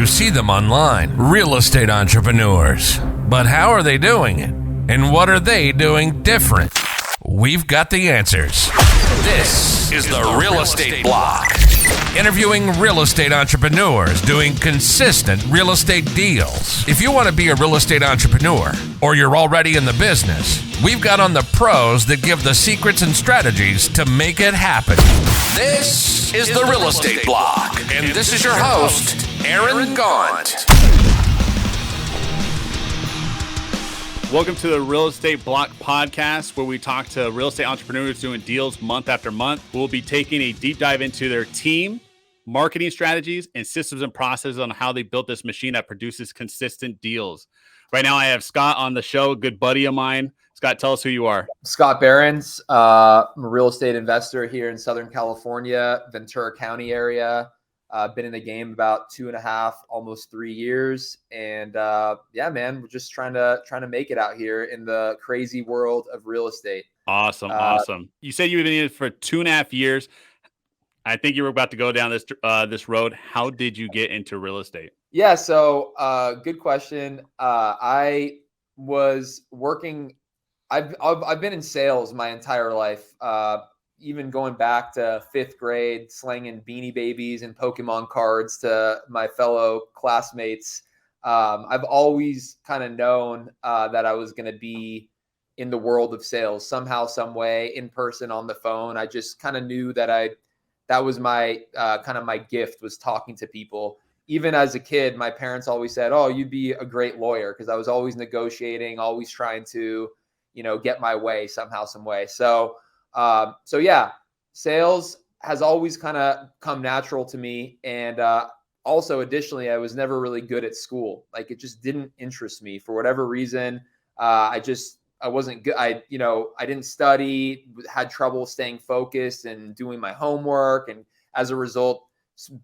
You see them online, real estate entrepreneurs. But how are they doing it? And what are they doing different? We've got the answers. This is the Real Estate Block. Interviewing real estate entrepreneurs doing consistent real estate deals. If you want to be a real estate entrepreneur, or you're already in the business, we've got on the pros that give the secrets and strategies to make it happen. This is the Real Estate Block, and this is your host, Aaron Gaunt. Welcome to the Real Estate Block podcast, where we talk to real estate entrepreneurs doing deals month after month. We'll be taking a deep dive into their team, marketing strategies, and systems and processes on how they built this machine that produces consistent deals. Right now, I have Scott on the show, a good buddy of mine. Scott, tell us who you are. Scott Berens. I'm a real estate investor here in Southern California, Ventura County area. Been in the game about 2.5, almost 3 years. And yeah, man, we're just trying to make it out here in the crazy world of real estate. Awesome. Awesome. You said you've been in it for 2.5 years. I think you were about to go down this road. How did you get into real estate? Yeah. So good question. I was working. I've been in sales my entire life. Even going back to 5th grade, slanging Beanie Babies and Pokemon cards to my fellow classmates. I've always kind of known that I was going to be in the world of sales somehow, some way, in person, on the phone. I just kind of knew that that was my kind of my gift, was talking to people. Even as a kid, my parents always said, "Oh, you'd be a great lawyer," because I was always negotiating, always trying to, get my way somehow, some way. So yeah, sales has always kind of come natural to me. And also, additionally, I was never really good at school. Like, it just didn't interest me for whatever reason. I wasn't good. I didn't study, had trouble staying focused and doing my homework. And as a result,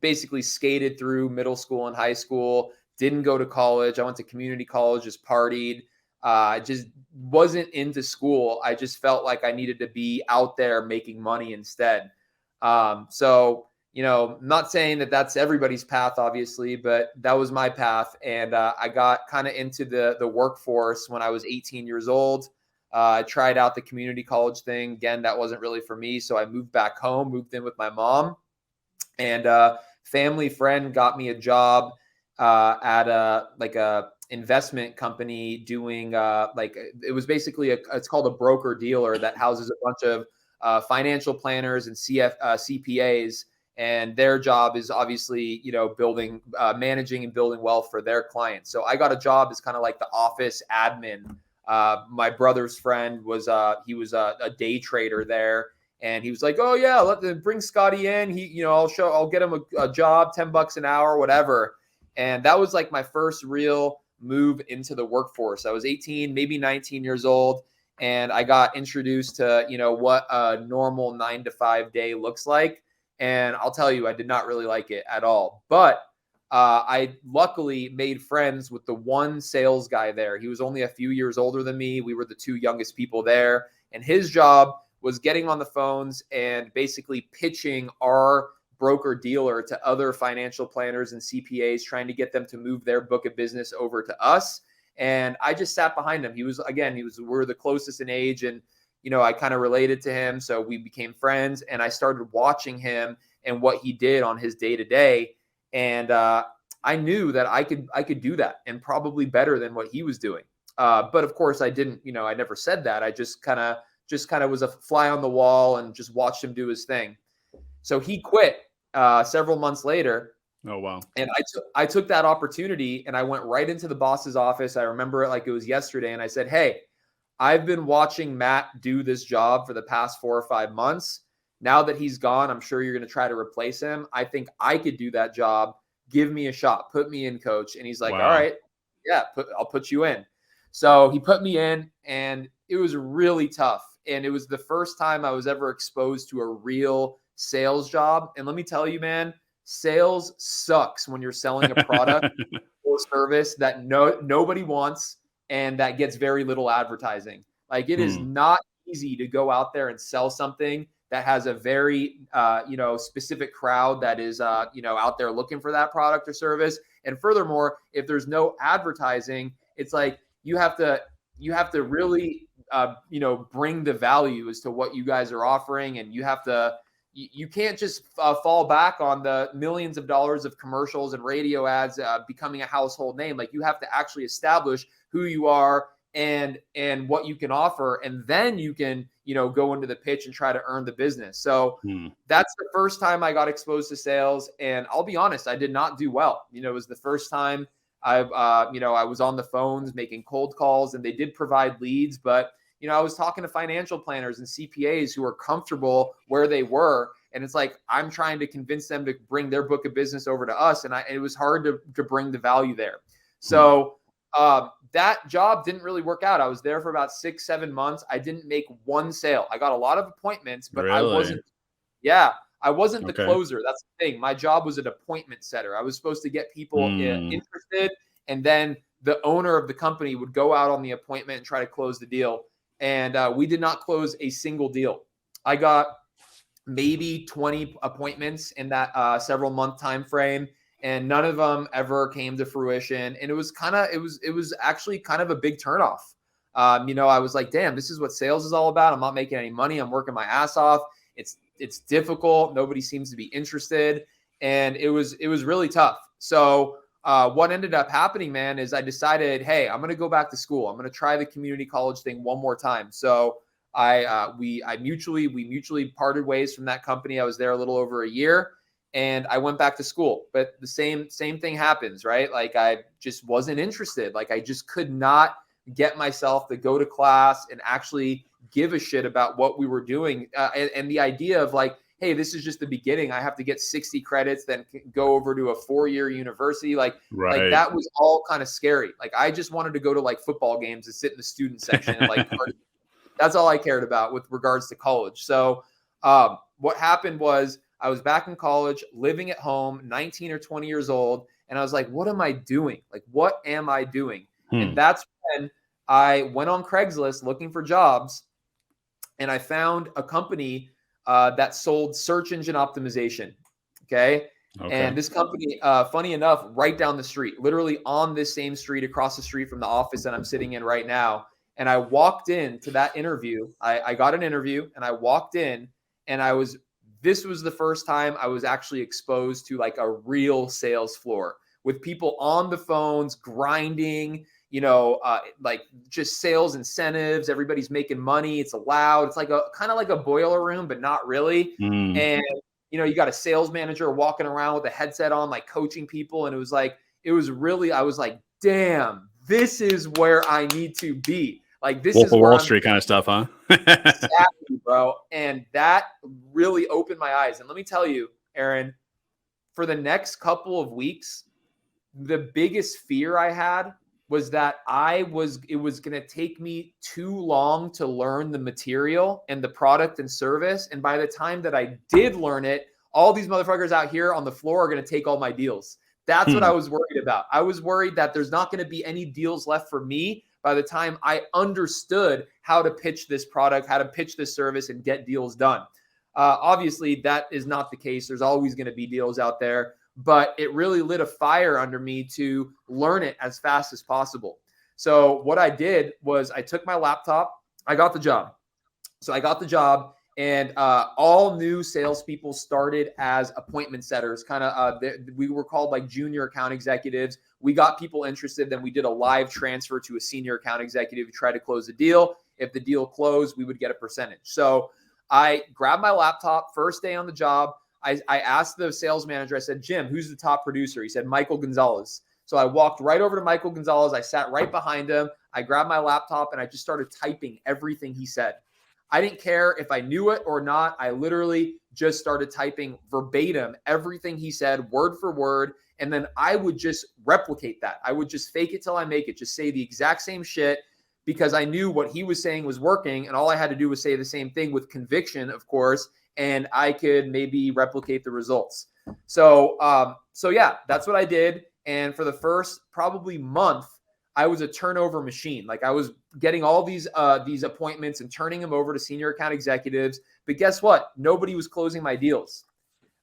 basically skated through middle school and high school, didn't go to college. I went to community college, just partied. I just wasn't into school. I just felt like I needed to be out there making money instead. So, not saying that that's everybody's path, obviously, but that was my path. And I got kind of into the workforce when I was 18 years old. I tried out the community college thing. Again, that wasn't really for me. So I moved back home, moved in with my mom, and family friend got me a job at a investment company doing it was basically it's called a broker dealer that houses a bunch of financial planners and CPAs, and their job is obviously building managing and building wealth for their clients. So I got a job as kind of like the office admin. My brother's friend was he was a day trader there, and he was like, "Oh yeah, bring Scotty in. I'll get him a job, $10 an hour, whatever." And that was like my first real move into the workforce. I was 18, maybe 19 years old, and I got introduced to, what a normal 9-to-5 day looks like. And I'll tell you, I did not really like it at all. But I luckily made friends with the one sales guy there. He was only a few years older than me. We were the two youngest people there. And his job was getting on the phones and basically pitching our broker dealer to other financial planners and CPAs, trying to get them to move their book of business over to us. And I just sat behind him. We're the closest in age, and I kind of related to him, so we became friends. And I started watching him and what he did on his day to day, and I knew that I could do that, and probably better than what he was doing. But of course, I didn't. I never said that. I just kind of was a fly on the wall and just watched him do his thing. So he quit several months later. Oh, wow. And I took that opportunity, and I went right into the boss's office. I remember it like it was yesterday. And I said, "Hey, I've been watching Matt do this job for the past 4 or 5 months. Now that he's gone, I'm sure you're going to try to replace him. I think I could do that job. Give me a shot. Put me in, coach." And he's like, "All right, yeah, I'll put you in." So he put me in, and it was really tough. And it was the first time I was ever exposed to a real sales job. And let me tell you, man, sales sucks when you're selling a product or service that nobody wants and that gets very little advertising. Like, it is not easy to go out there and sell something that has a very, specific crowd that is, out there looking for that product or service. And furthermore, if there's no advertising, it's like you have to really, bring the value as to what you guys are offering. And you can't just fall back on the millions of dollars of commercials and radio ads becoming a household name. Like, you have to actually establish who you are and what you can offer, and then you can go into the pitch and try to earn the business. So that's the first time I got exposed to sales, and I'll be honest, I did not do well. It was the first time I was on the phones making cold calls, and they did provide leads, but I was talking to financial planners and CPAs who were comfortable where they were. And it's like, I'm trying to convince them to bring their book of business over to us. And it was hard to bring the value there. So that job didn't really work out. I was there for about 6-7 months. I didn't make one sale. I got a lot of appointments, but I wasn't the closer. That's the thing. My job was an appointment setter. I was supposed to get people interested, and then the owner of the company would go out on the appointment and try to close the deal. And we did not close a single deal. I got maybe 20 appointments in that several month time frame, and none of them ever came to fruition. And it was actually kind of a big turnoff. I was like, damn, this is what sales is all about. I'm not making any money. I'm working my ass off. It's difficult. Nobody seems to be interested, and it was really tough. So what ended up happening, man, is I decided, hey, I'm going to go back to school. I'm going to try the community college thing one more time. So we mutually parted ways from that company. I was there a little over a year, and I went back to school. But the same thing happens, right? Like, I just wasn't interested. Like, I just could not get myself to go to class and actually give a shit about what we were doing. And the idea of like, hey, this is just the beginning. I have to get 60 credits, then go over to a 4-year university. Like that was all kind of scary. Like, I just wanted to go to like football games and sit in the student section and like, that's all I cared about with regards to college. So what happened was I was back in college, living at home, 19 or 20 years old. And I was like, what am I doing? Like, what am I doing? And that's when I went on Craigslist looking for jobs, and I found a company that sold search engine optimization. Okay. And this company, funny enough, right down the street, literally on this same street, across the street from the office that I'm sitting in right now. And I walked into that interview. I got an interview, and I walked in, and this was the first time I was actually exposed to like a real sales floor with people on the phones grinding, like just sales incentives. Everybody's making money. It's loud. It's like kind of like a boiler room, but not really. And, you got a sales manager walking around with a headset on, like coaching people. And I was like, damn, this is where I need to be. Like, this Wolf is of Wall Street kind of stuff, huh? Exactly, bro. And that really opened my eyes. And let me tell you, Aaron, for the next couple of weeks, the biggest fear I had was that it was going to take me too long to learn the material and the product and service. And by the time that I did learn it, all these motherfuckers out here on the floor are going to take all my deals. That's what I was worried about. I was worried that there's not going to be any deals left for me by the time I understood how to pitch this product, how to pitch this service, and get deals done. Obviously, that is not the case. There's always going to be deals out there, but it really lit a fire under me to learn it as fast as possible. So what I did was I took my laptop. I got the job. So I got the job, and all new salespeople started as appointment setters. We were called like junior account executives. We got people interested. Then we did a live transfer to a senior account executive who tried to close the deal. If the deal closed, we would get a percentage. So I grabbed my laptop first day on the job. I asked the sales manager, I said, Jim, who's the top producer? He said, Michael Gonzalez. So I walked right over to Michael Gonzalez. I sat right behind him. I grabbed my laptop, and I just started typing everything he said. I didn't care if I knew it or not. I literally just started typing verbatim everything he said, word for word. And then I would just replicate that. I would just fake it till I make it, just say the exact same shit, because I knew what he was saying was working. And all I had to do was say the same thing with conviction, of course, and I could maybe replicate the results. So yeah, that's what I did. And for the first probably month, I was a turnover machine. Like I was getting all these appointments and turning them over to senior account executives. But guess what? Nobody was closing my deals.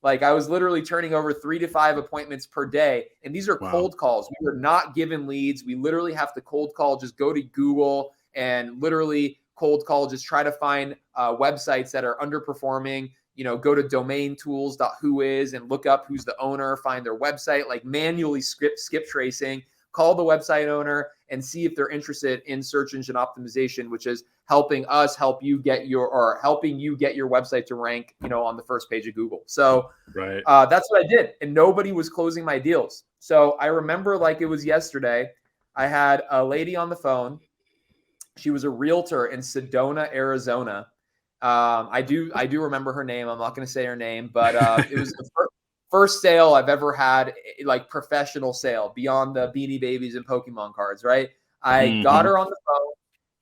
Like I was literally turning over 3 to 5 appointments per day. And these are cold calls. We were not given leads. We literally have to cold call, just go to Google and literally cold call, just try to find websites that are underperforming. Go to domaintools.whois and look up who's the owner, find their website, like manually skip tracing, call the website owner and see if they're interested in search engine optimization, which is helping you get your website to rank, on the first page of Google. So that's what I did. And nobody was closing my deals. So I remember like it was yesterday, I had a lady on the phone. She was a realtor in Sedona, Arizona. I do remember her name. I'm not going to say her name, but it was the first sale I've ever had, like professional sale beyond the Beanie Babies and Pokemon cards, right? I got her on the phone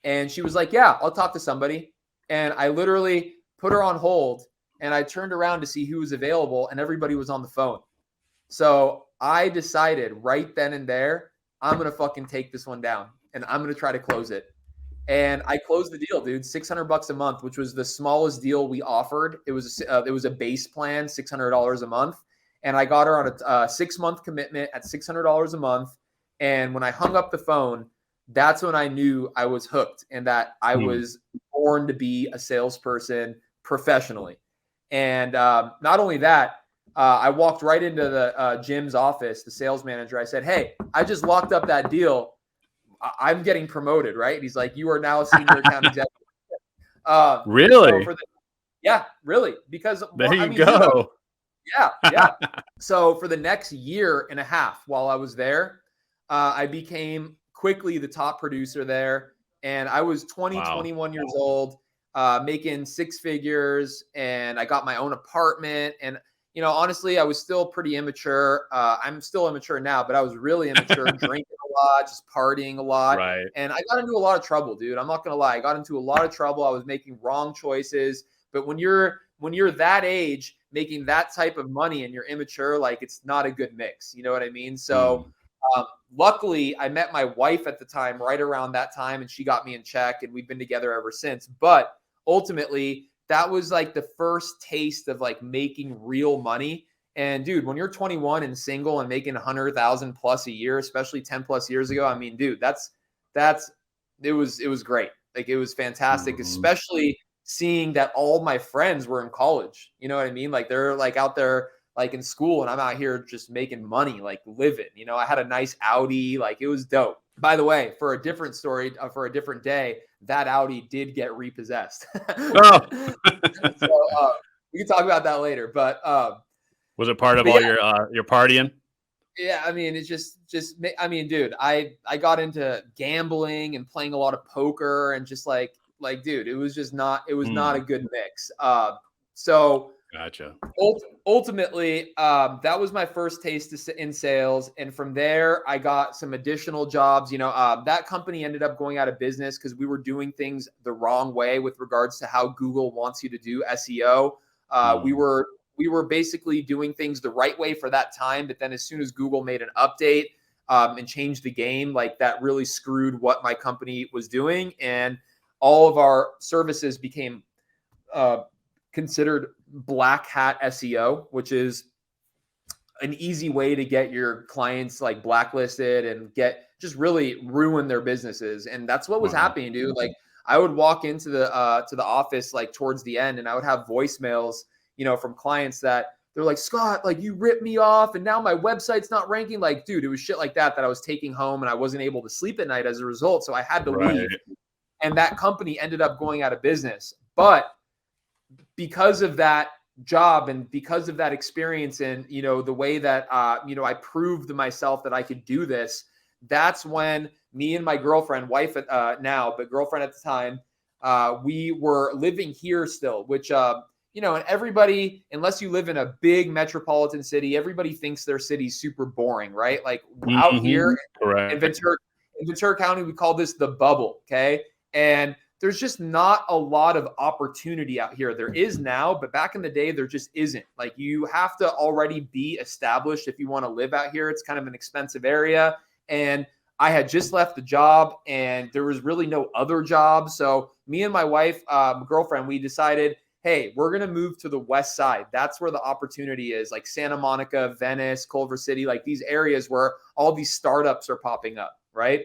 and she was like, yeah, I'll talk to somebody. And I literally put her on hold and I turned around to see who was available and everybody was on the phone. So I decided right then and there, I'm going to fucking take this one down and I'm going to try to close it. And I closed the deal, dude, $600 a month, which was the smallest deal we offered. It was a base plan, $600 a month. And I got her on a 6-month commitment at $600 a month. And when I hung up the phone, that's when I knew I was hooked and that I was born to be a salesperson professionally. And not only that, I walked right into the Jim's office, the sales manager. I said, hey, I just locked up that deal. I'm getting promoted, right? And he's like, you are now a senior account executive. Really? So yeah, really. Because there you go. Yeah. So for the next year and a half while I was there, I became quickly the top producer there. And I was 21 years old, making 6 figures. And I got my own apartment. And, honestly, I was still pretty immature. I'm still immature now, but I was really immature, drinking a lot, just partying a lot. Right. And I got into a lot of trouble, dude. I'm not going to lie. I got into a lot of trouble. I was making wrong choices. But when you're that age, making that type of money and you're immature, like it's not a good mix. You know what I mean? So luckily I met my wife at the time, right around that time, and she got me in check and we've been together ever since. But ultimately that was like the first taste of like making real money. And dude, when you're 21 and single and making 100,000 plus a year, especially 10 plus years ago, I mean, dude, it was great. Like it was fantastic, especially seeing that all my friends were in college. You know what I mean? Like they're like out there like in school and I'm out here just making money, like living. I had a nice Audi, like it was dope. By the way, for a different story, for a different day, that Audi did get repossessed. So we can talk about that later. But was it part of all your partying? Yeah, I mean, it's just I mean, dude, I got into gambling and playing a lot of poker and just like dude, it was not a good mix. So gotcha. Ultimately, that was my first taste in sales. And from there, I got some additional jobs. That company ended up going out of business because we were doing things the wrong way with regards to how Google wants you to do SEO. We were basically doing things the right way for that time. But then as soon as Google made an update and changed the game, like that really screwed what my company was doing. And all of our services became considered black hat SEO, which is an easy way to get your clients like blacklisted and just really ruin their businesses. And that's what was happening, dude. Like I would walk into the office like towards the end and I would have voicemails, from clients that they're like, Scott, like you ripped me off and now my website's not ranking. Like, dude, it was shit like that I was taking home and I wasn't able to sleep at night as a result. So I had to leave. And that company ended up going out of business. But because of that job and because of that experience and, the way that, I proved to myself that I could do this, that's when me and my girlfriend, wife now, but girlfriend at the time, we were living here still, which, and everybody, unless you live in a big metropolitan city, everybody thinks their city's super boring, right? Like out here in Ventura County, we call this the bubble, okay? And there's just not a lot of opportunity out here. There is now, but back in the day, there just isn't. Like you have to already be established if you want to live out here. It's kind of an expensive area. And I had just left the job and there was really no other job. So me and my wife, girlfriend, we decided, hey, we're going to move to the West Side. That's where the opportunity is, like Santa Monica, Venice, Culver City, like these areas where all these startups are popping up, right?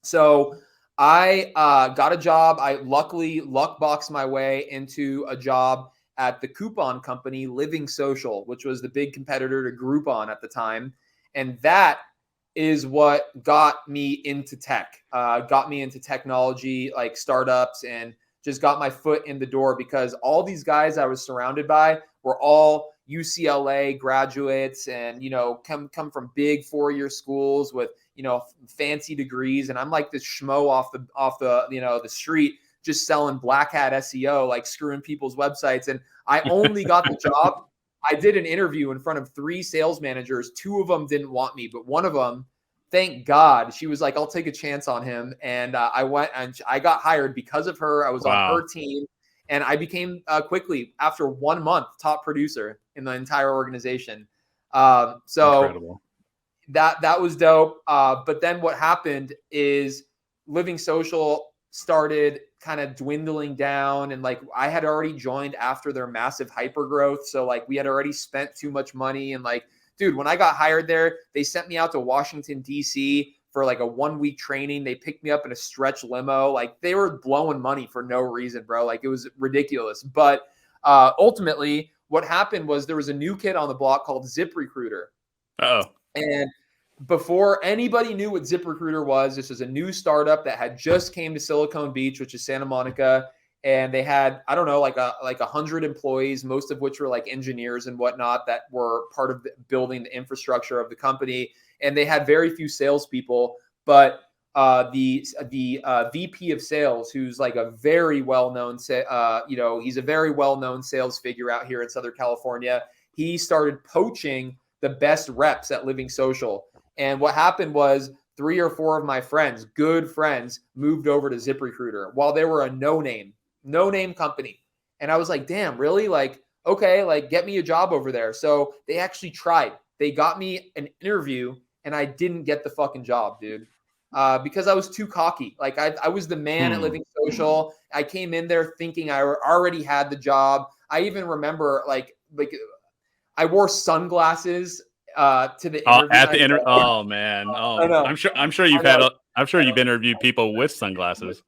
So I got a job. I luckily luck boxed my way into a job at the coupon company Living Social, which was the big competitor to Groupon at the time. And that is what got me into tech, got me into technology, like startups, and just got my foot in the door because all these guys I was surrounded by were all UCLA graduates and, come from big 4-year schools with, fancy degrees. And I'm like this schmo off the, the street, just selling black hat SEO, like screwing people's websites. And I only got the job. I did an interview in front of 3 sales managers. 2 of them didn't want me, but one of them, thank God, she was like, I'll take a chance on him. And I went and I got hired because of her. I was on her team and I became quickly, after 1 month, top producer in the entire organization. So incredible. That was dope. But then what happened is Living Social started kind of dwindling down, and like I had already joined after their massive hyper growth. So like we had already spent too much money. And like, dude, when I got hired there, they sent me out to Washington, DC for like a 1-week training. They picked me up in a stretch limo. Like they were blowing money for no reason, bro. Like it was ridiculous. But ultimately what happened was there was a new kid on the block called ZipRecruiter. Oh. And before anybody knew what ZipRecruiter was, this was a new startup that had just came to Silicon Beach, which is Santa Monica. And they had, I don't know, like 100 employees, most of which were like engineers and whatnot that were part of building the infrastructure of the company. And they had very few salespeople, but the VP of sales, who's like a very well-known, he's a very well-known sales figure out here in Southern California. He started poaching the best reps at Living Social. And what happened was 3 or 4 of my friends, good friends, moved over to ZipRecruiter while they were a no-name company. And I was like, damn, really? Like, okay, like get me a job over there. So they actually tried. They got me an interview and I didn't get the fucking job, dude. Because I was too cocky. Like I was the man at Living Social. I came in there thinking I already had the job. I even remember like I wore sunglasses to the interview. At the interview. Oh man. Oh, I'm sure you've interviewed people with sunglasses.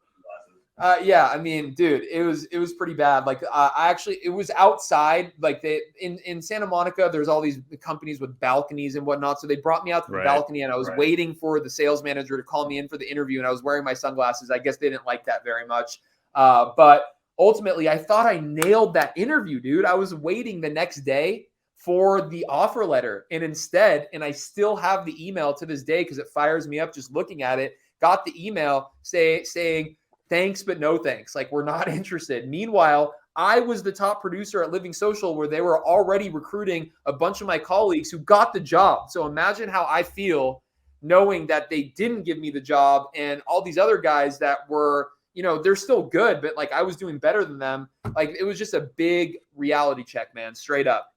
Yeah, I mean, dude, it was pretty bad. Like, it was outside. Like, in Santa Monica, there's all these companies with balconies and whatnot. So they brought me out to the balcony, and I was waiting for the sales manager to call me in for the interview, and I was wearing my sunglasses. I guess they didn't like that very much. But ultimately, I thought I nailed that interview, dude. I was waiting the next day for the offer letter, and instead, and I still have the email to this day because it fires me up just looking at it. Got the email saying, thanks, but no thanks. Like, we're not interested. Meanwhile, I was the top producer at Living Social where they were already recruiting a bunch of my colleagues who got the job. So imagine how I feel knowing that they didn't give me the job and all these other guys that were, they're still good, but like I was doing better than them. Like it was just a big reality check, man, straight up.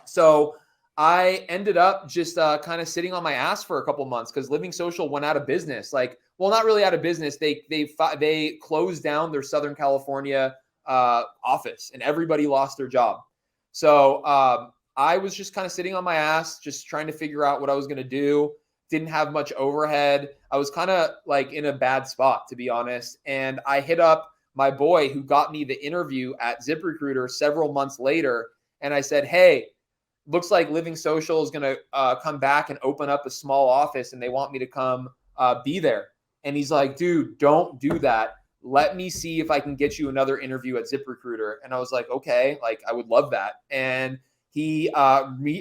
So I ended up just kind of sitting on my ass for a couple months because Living Social went out of business. Like, well, not really out of business. They closed down their Southern California office and everybody lost their job. So I was just kind of sitting on my ass, just trying to figure out what I was going to do. Didn't have much overhead. I was kind of like in a bad spot, to be honest. And I hit up my boy who got me the interview at ZipRecruiter several months later. And I said, hey, looks like Living Social is going to come back and open up a small office and they want me to come be there. And he's like, dude, don't do that. Let me see if I can get you another interview at ZipRecruiter. And I was like, okay, like I would love that. And he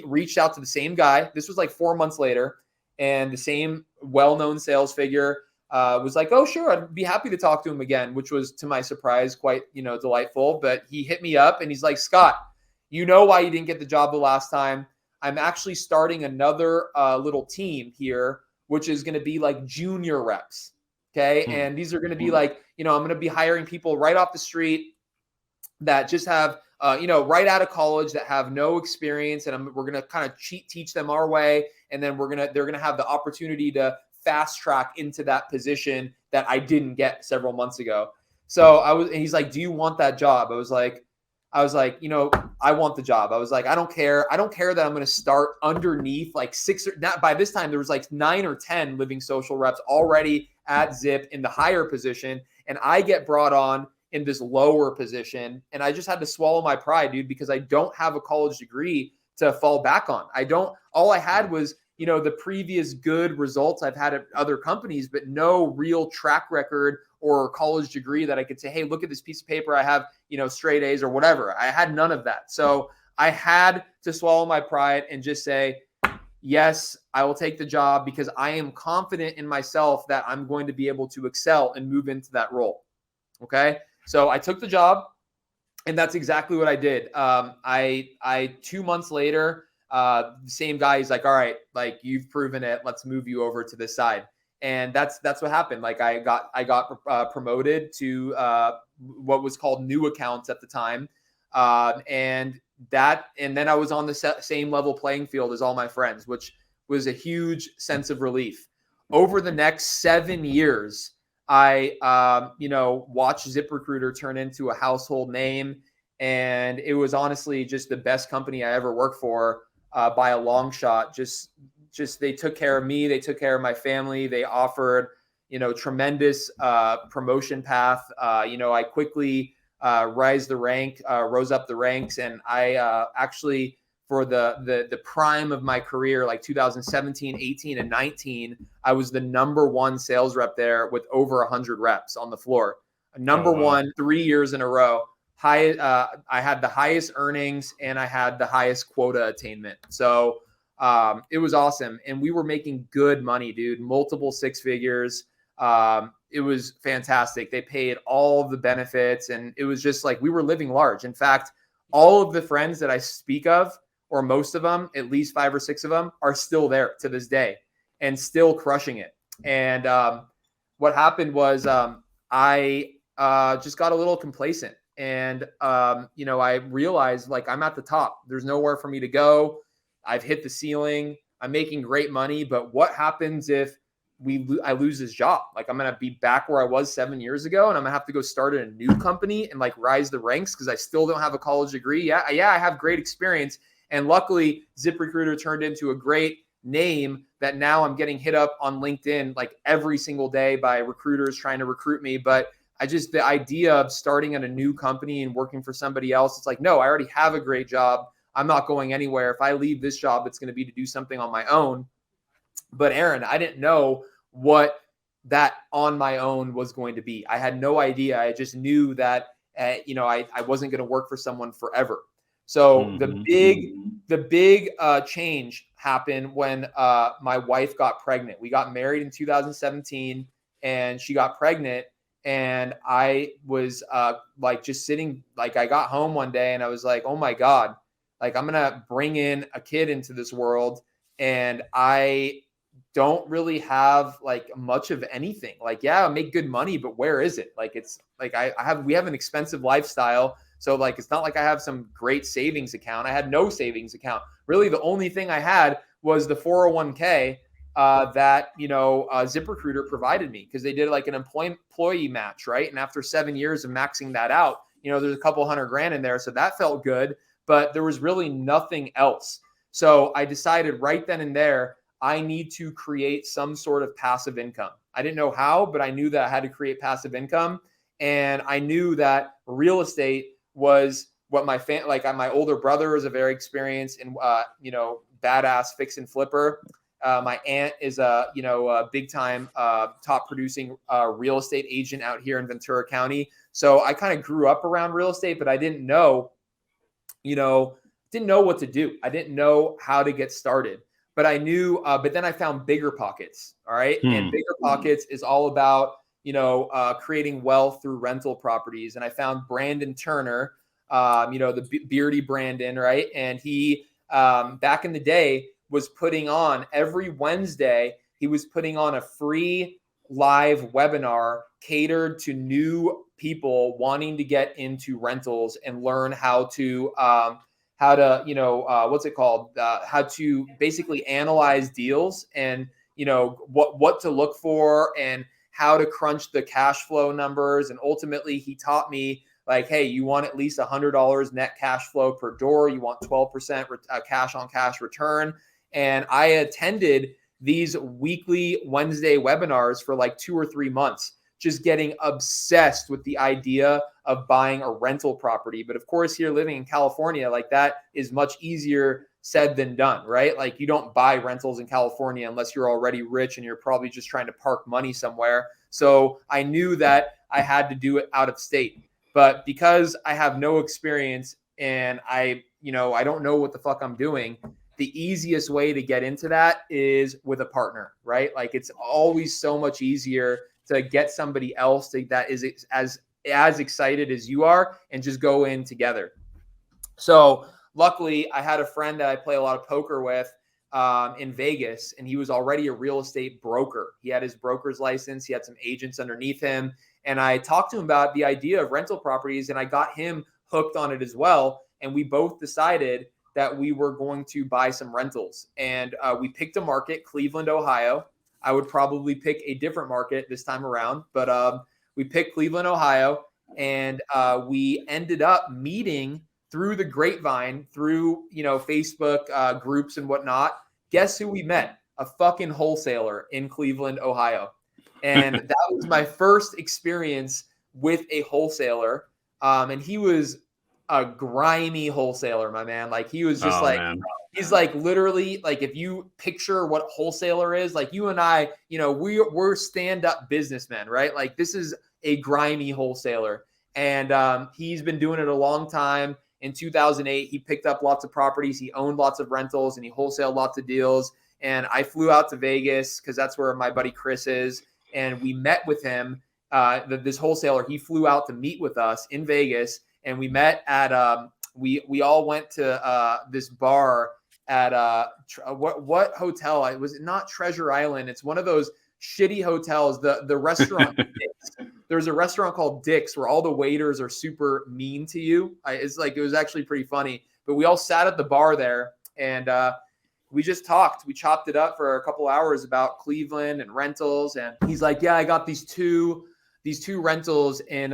reached out to the same guy. This was like 4 months later. And the same well-known sales figure was like, oh, sure, I'd be happy to talk to him again, which was, to my surprise, quite, delightful. But he hit me up and he's like, Scott, you know why you didn't get the job the last time. I'm actually starting another little team here, which is going to be like junior reps. Okay. And these are going to be like, I'm going to be hiring people right off the street that just have, right out of college that have no experience. And we're going to kind of teach them our way. And then they're going to have the opportunity to fast track into that position that I didn't get several months ago. So and he's like, do you want that job? I was like, I want the job. I was like, I don't care. I don't care that I'm going to start underneath like by this time there was like 9 or 10 living social reps already at Zip in the higher position. And I get brought on in this lower position. And I just had to swallow my pride, dude, because I don't have a college degree to fall back on. All I had was, the previous good results I've had at other companies, but no real track record or college degree that I could say, hey, look at this piece of paper. I have, straight A's or whatever. I had none of that. So I had to swallow my pride and just say, yes, I will take the job because I am confident in myself that I'm going to be able to excel and move into that role. Okay. So I took the job and that's exactly what I did. I 2 months later, the same guy, he's like, all right, like you've proven it. Let's move you over to this side. And that's what happened. Like I got promoted to what was called new accounts at the time. And then I was on the same level playing field as all my friends, which was a huge sense of relief. Over the next 7 years, I watched ZipRecruiter turn into a household name. And it was honestly just the best company I ever worked for by a long shot. Just they took care of me. They took care of my family. They offered, tremendous promotion path. I quickly rose up the ranks. And I actually, for the prime of my career, like 2017, 18, and 19, I was the number one sales rep there with over 100 reps on the floor. Number one, 3 years in a row. I had the highest earnings and I had the highest quota attainment. So it was awesome. And we were making good money, dude, multiple six figures. It was fantastic. They paid all of the benefits and it was just like we were living large. In fact, all of the friends that I speak of, or most of them, at least 5 or 6 of them, are still there to this day and still crushing it. And what happened was I just got a little complacent. And, I realized like I'm at the top. There's nowhere for me to go. I've hit the ceiling. I'm making great money. But what happens if I lose this job? Like I'm going to be back where I was 7 years ago and I'm going to have to go start a new company and like rise the ranks because I still don't have a college degree. Yeah, I have great experience. And luckily, ZipRecruiter turned into a great name that now I'm getting hit up on LinkedIn like every single day by recruiters trying to recruit me. But the idea of starting at a new company and working for somebody else, it's like, no, I already have a great job. I'm not going anywhere. If I leave this job, it's going to be to do something on my own. But Aaron, I didn't know what that on my own was going to be. I had no idea. I just knew that, I wasn't going to work for someone forever. So the big change happened when my wife got pregnant. We got married in 2017 and she got pregnant. And I was just sitting, like I got home one day and I was like, oh my God, like I'm going to bring in a kid into this world. And I don't really have like much of anything. Like, yeah, I make good money, but where is it? Like, it's like we have an expensive lifestyle. So like, it's not like I have some great savings account. I had no savings account. Really, the only thing I had was the 401k that, ZipRecruiter provided me because they did like an employee match, right? And after 7 years of maxing that out, there's a couple $100,000 in there. So that felt good, but there was really nothing else. So I decided right then and there, I need to create some sort of passive income. I didn't know how, but I knew that I had to create passive income. And I knew that real estate was what my older brother is a very experienced and, badass fix and flipper. My aunt is a big time top producing real estate agent out here in Ventura County. So I kind of grew up around real estate, but I didn't know what to do. I didn't know how to get started, but I knew, but then I found Bigger Pockets. All right. And Bigger Pockets is all about, creating wealth through rental properties. And I found Brandon Turner, the beardy Brandon, right. And he, back in the day, was putting on every Wednesday, he was putting on a free live webinar catered to new people wanting to get into rentals and learn how to how to basically analyze deals and, what to look for and how to crunch the cash flow numbers. And ultimately he taught me like, hey, you want at least $100 net cash flow per door. You want 12% cash on cash return. And I attended these weekly Wednesday webinars for like 2 or 3 months, just getting obsessed with the idea of buying a rental property. But of course, here living in California, like that is much easier said than done, right? Like you don't buy rentals in California unless you're already rich and you're probably just trying to park money somewhere. So I knew that I had to do it out of state. But because I have no experience and I don't know what the fuck I'm doing, the easiest way to get into that is with a partner, right? Like it's always so much easier to get somebody else that is as excited as you are and just go in together. So luckily I had a friend that I play a lot of poker with in Vegas, and he was already a real estate broker. He had his broker's license. He had some agents underneath him. And I talked to him about the idea of rental properties, and I got him hooked on it as well. And we both decided that we were going to buy some rentals. And we picked a market, Cleveland, Ohio. I would probably pick a different market this time around, but we picked Cleveland, Ohio. And we ended up meeting through the grapevine, through, Facebook groups and whatnot. Guess who we met? A fucking wholesaler in Cleveland, Ohio. And that was my first experience with a wholesaler. And he was a grimy wholesaler, my man. Like he was just he's like literally like, if you picture what wholesaler is, like you and I, we're stand-up businessmen, right? Like this is a grimy wholesaler. And he's been doing it a long time. In 2008, he picked up lots of properties. He owned lots of rentals and he wholesaled lots of deals. And I flew out to Vegas because that's where my buddy Chris is. And we met with him, this wholesaler. He flew out to meet with us in Vegas. And we met at, we all went to this bar at what hotel? It was not Treasure Island. It's one of those shitty hotels. The restaurant, there's a restaurant called Dick's where all the waiters are super mean to you. It was actually pretty funny. But we all sat at the bar there and we just talked. We chopped it up for a couple hours about Cleveland and rentals. And he's like, yeah, I got these two rentals in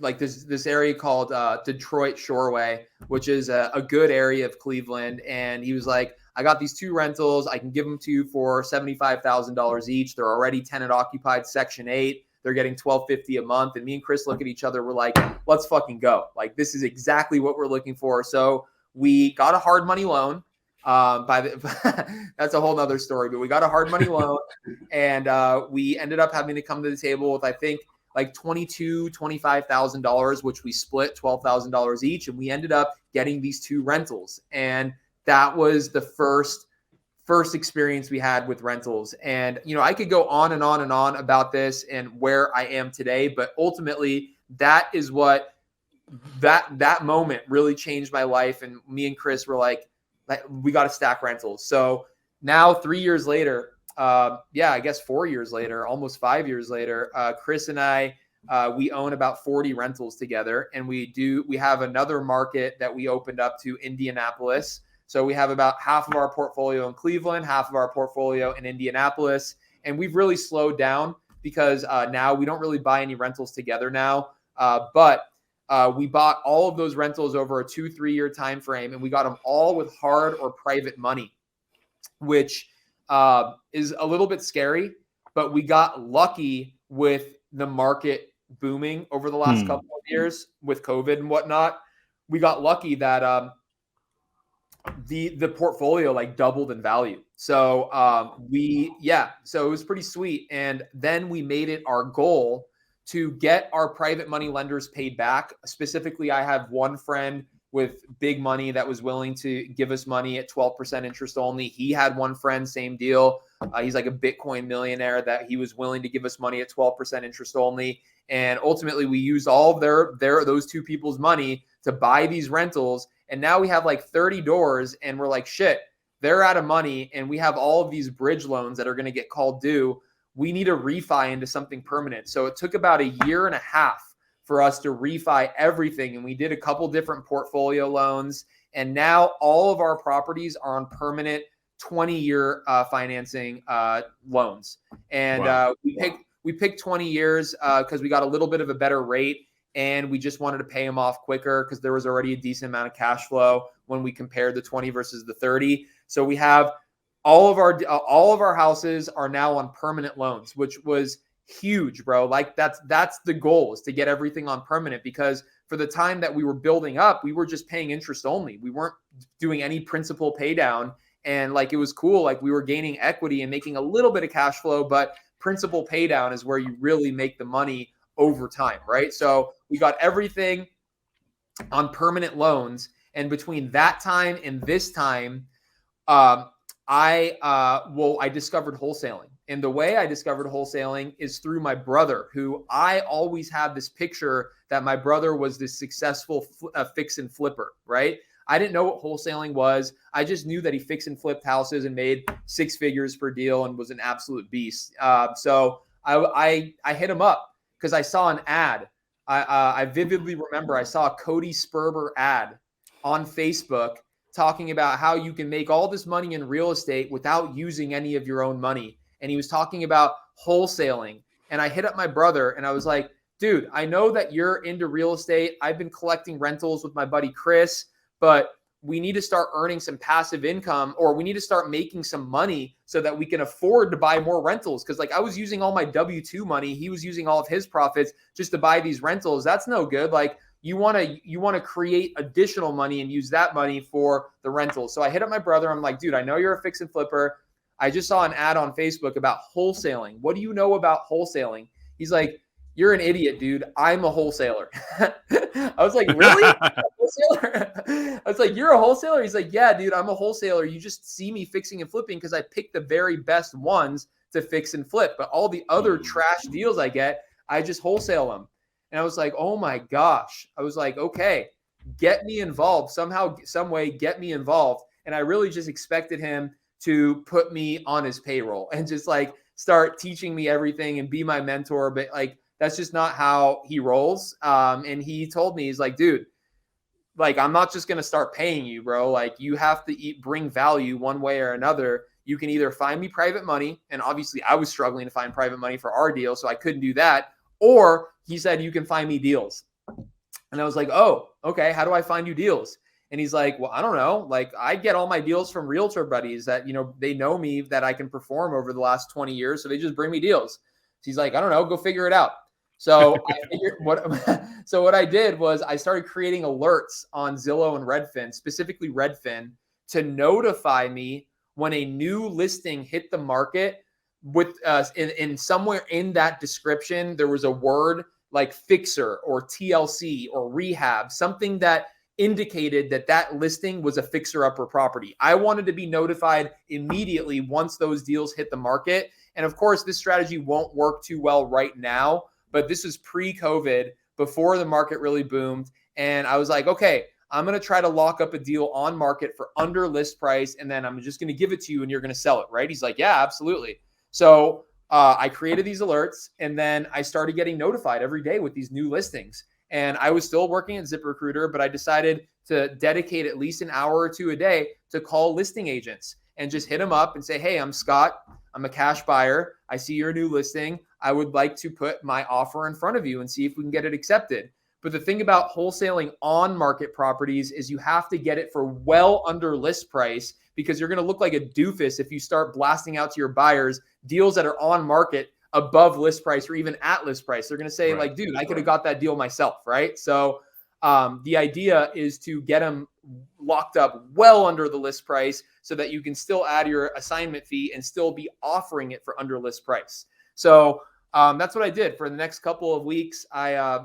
like this area called Detroit Shoreway, which is a good area of Cleveland. And he was like, I got these 2 rentals. I can give them to you for $75,000 each. They're already tenant occupied, Section 8. They're getting $1,250 a month. And me and Chris look at each other. We're like, let's fucking go. Like, this is exactly what we're looking for. So we got a hard money loan. That's a whole nother story, but we got a hard money loan and we ended up having to come to the table with, I think, like $25,000, which we split $12,000 each. And we ended up getting these 2 rentals. And that was the first experience we had with rentals. And, I could go on and on and on about this and where I am today, but ultimately that is what that moment really changed my life. And me and Chris were like, we got to stack rentals. So now 3 years later, I guess 4 years later, almost 5 years later, Chris and I, we own about 40 rentals together. And we have another market that we opened up to Indianapolis. So we have about half of our portfolio in Cleveland, half of our portfolio in Indianapolis. And we've really slowed down because now we don't really buy any rentals together now. But we bought all of those rentals over a 2-3 year time frame, and we got them all with hard or private money, which is a little bit scary. But we got lucky with the market booming over the last couple of years with COVID and whatnot. We got lucky that the portfolio like doubled in value. So so it was pretty sweet. And then we made it our goal to get our private money lenders paid back. Specifically, I have one friend with big money that was willing to give us money at 12% interest only. He had one friend, same deal. He's like a Bitcoin millionaire that he was willing to give us money at 12% interest only. And ultimately, we used all of those 2 people's money to buy these rentals. And now we have like 30 doors and we're like, shit, they're out of money. And we have all of these bridge loans that are going to get called due. We need to refi into something permanent. So it took about 1.5 years for us to refi everything. And we did a couple different portfolio loans. And now all of our properties are on permanent 20-year financing loans. And we picked 20 years because we got a little bit of a better rate, and we just wanted to pay them off quicker because there was already a decent amount of cash flow when we compared the 20 versus the 30. So we have all of our houses are now on permanent loans, which was huge, bro. Like that's the goal, is to get everything on permanent, because for the time that we were building up, we were just paying interest only. We weren't doing any principal pay down. And like, it was cool. Like, we were gaining equity and making a little bit of cash flow, but principal pay down is where you really make the money over time, right? So we got everything on permanent loans. And between that time and this time, I discovered wholesaling. And the way I discovered wholesaling is through my brother, who I always had this picture that my brother was this successful fix and flipper, right? I didn't know what wholesaling was. I just knew that he fixed and flipped houses and made 6 figures per deal and was an absolute beast. So I hit him up because I saw an ad. I vividly remember I saw a Cody Sperber ad on Facebook talking about how you can make all this money in real estate without using any of your own money. And he was talking about wholesaling. And I hit up my brother and I was like, dude, I know that you're into real estate. I've been collecting rentals with my buddy Chris, but we need to start earning some passive income, or we need to start making some money so that we can afford to buy more rentals. Cause like, I was using all my W-2 money. He was using all of his profits just to buy these rentals. That's no good. Like, you want to create additional money and use that money for the rentals. So I hit up my brother. I'm like, dude, I know you're a fix and flipper. I just saw an ad on Facebook about wholesaling. What do you know about wholesaling? He's like, you're an idiot, dude. I'm a wholesaler. I was like, really? A wholesaler? I was like, you're a wholesaler? He's like, yeah, dude, I'm a wholesaler. You just see me fixing and flipping because I pick the very best ones to fix and flip. But all the other trash deals I get, I just wholesale them. And I was like, oh my gosh. I was like, okay, get me involved. Somehow, some way, get me involved. And I really just expected him to put me on his payroll and just like start teaching me everything and be my mentor. But like, that's just not how he rolls. And he told me, he's like, dude, like, I'm not just going to start paying you, bro. Like, you have to bring value one way or another. You can either find me private money. And obviously I was struggling to find private money for our deal, so I couldn't do that. Or he said, you can find me deals. And I was like, oh, okay. How do I find you deals? And he's like, well, I don't know. Like, I get all my deals from realtor buddies that, you know, they know me, that I can perform over the last 20 years. So they just bring me deals. So he's like, I don't know, go figure it out. So what I did was I started creating alerts on Zillow and Redfin, specifically Redfin, to notify me when a new listing hit the market. With in somewhere in that description, there was a word like fixer or TLC or rehab, something that indicated that that listing was a fixer-upper property. I wanted to be notified immediately once those deals hit the market. And of course, this strategy won't work too well right now, but this was pre-COVID, before the market really boomed. And I was like, okay, I'm going to try to lock up a deal on market for under list price, and then I'm just going to give it to you and you're going to sell it, right? He's like, yeah, absolutely. So I created these alerts, and then I started getting notified every day with these new listings. And I was still working at ZipRecruiter, but I decided to dedicate at least an hour or two a day to call listing agents and just hit them up and say, hey, I'm Scott. I'm a cash buyer. I see your new listing. I would like to put my offer in front of you and see if we can get it accepted. But the thing about wholesaling on market properties is you have to get it for well under list price, because you're going to look like a doofus if you start blasting out to your buyers deals that are on market above list price or even at list price. They're going to say, right, like, dude, I could have got that deal myself, right? So the idea is to get them locked up well under the list price so that you can still add your assignment fee and still be offering it for under list price. So that's what I did for the next couple of weeks. I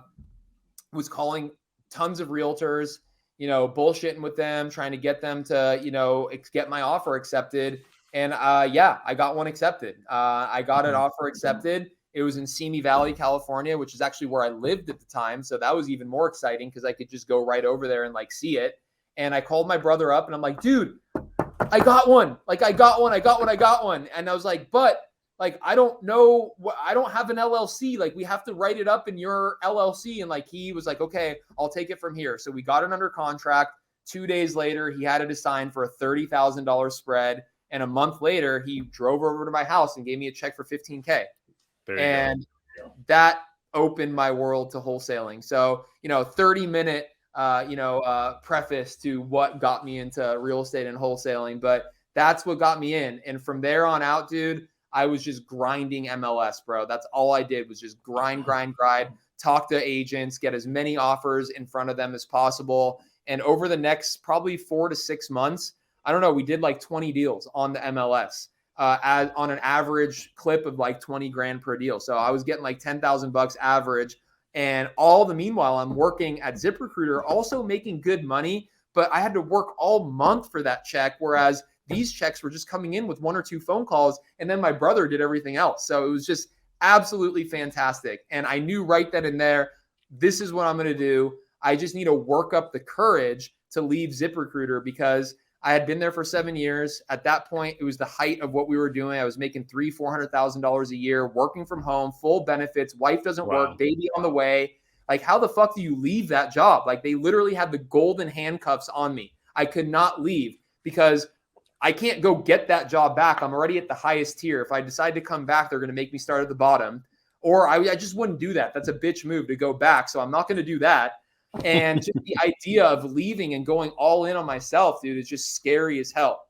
was calling tons of realtors, you know, bullshitting with them, trying to get them to, you know, get my offer accepted. And yeah, I got one accepted. I got an offer accepted. It was in Simi Valley, California, which is actually where I lived at the time. So that was even more exciting because I could just go right over there and like see it. And I called my brother up and I'm like, dude, I got one. Like, I got one. And I was like, but like, I don't know, I don't have an LLC. Like, we have to write it up in your LLC. And like, he was like, okay, I'll take it from here. So we got it under contract. 2 days later, he had it assigned for a $30,000 spread. And a month later, he drove over to my house and gave me a check for $15K. And that opened my world to wholesaling. So, 30-minute, preface to what got me into real estate and wholesaling, but that's what got me in. And from there on out, dude, I was just grinding MLS, bro. That's all I did was just grind, talk to agents, get as many offers in front of them as possible. And over the next probably 4 to 6 months, I don't know, we did like 20 deals on the MLS on an average clip of like 20 grand per deal. So I was getting like $10,000 average. And all the meanwhile, I'm working at ZipRecruiter, also making good money, but I had to work all month for that check. Whereas these checks were just coming in with 1 or 2 phone calls, and then my brother did everything else. So it was just absolutely fantastic. And I knew right then and there, this is what I'm going to do. I just need to work up the courage to leave ZipRecruiter because I had been there for 7 years. At that point, it was the height of what we were doing. I was making $300,000-$400,000 a year, working from home, full benefits, wife doesn't work, baby on the way. Like, how the fuck do you leave that job? Like, they literally had the golden handcuffs on me. I could not leave because I can't go get that job back. I'm already at the highest tier. If I decide to come back, they're going to make me start at the bottom. Or I just wouldn't do that. That's a bitch move to go back. So I'm not going to do that. And just the idea of leaving and going all in on myself, dude, is just scary as hell.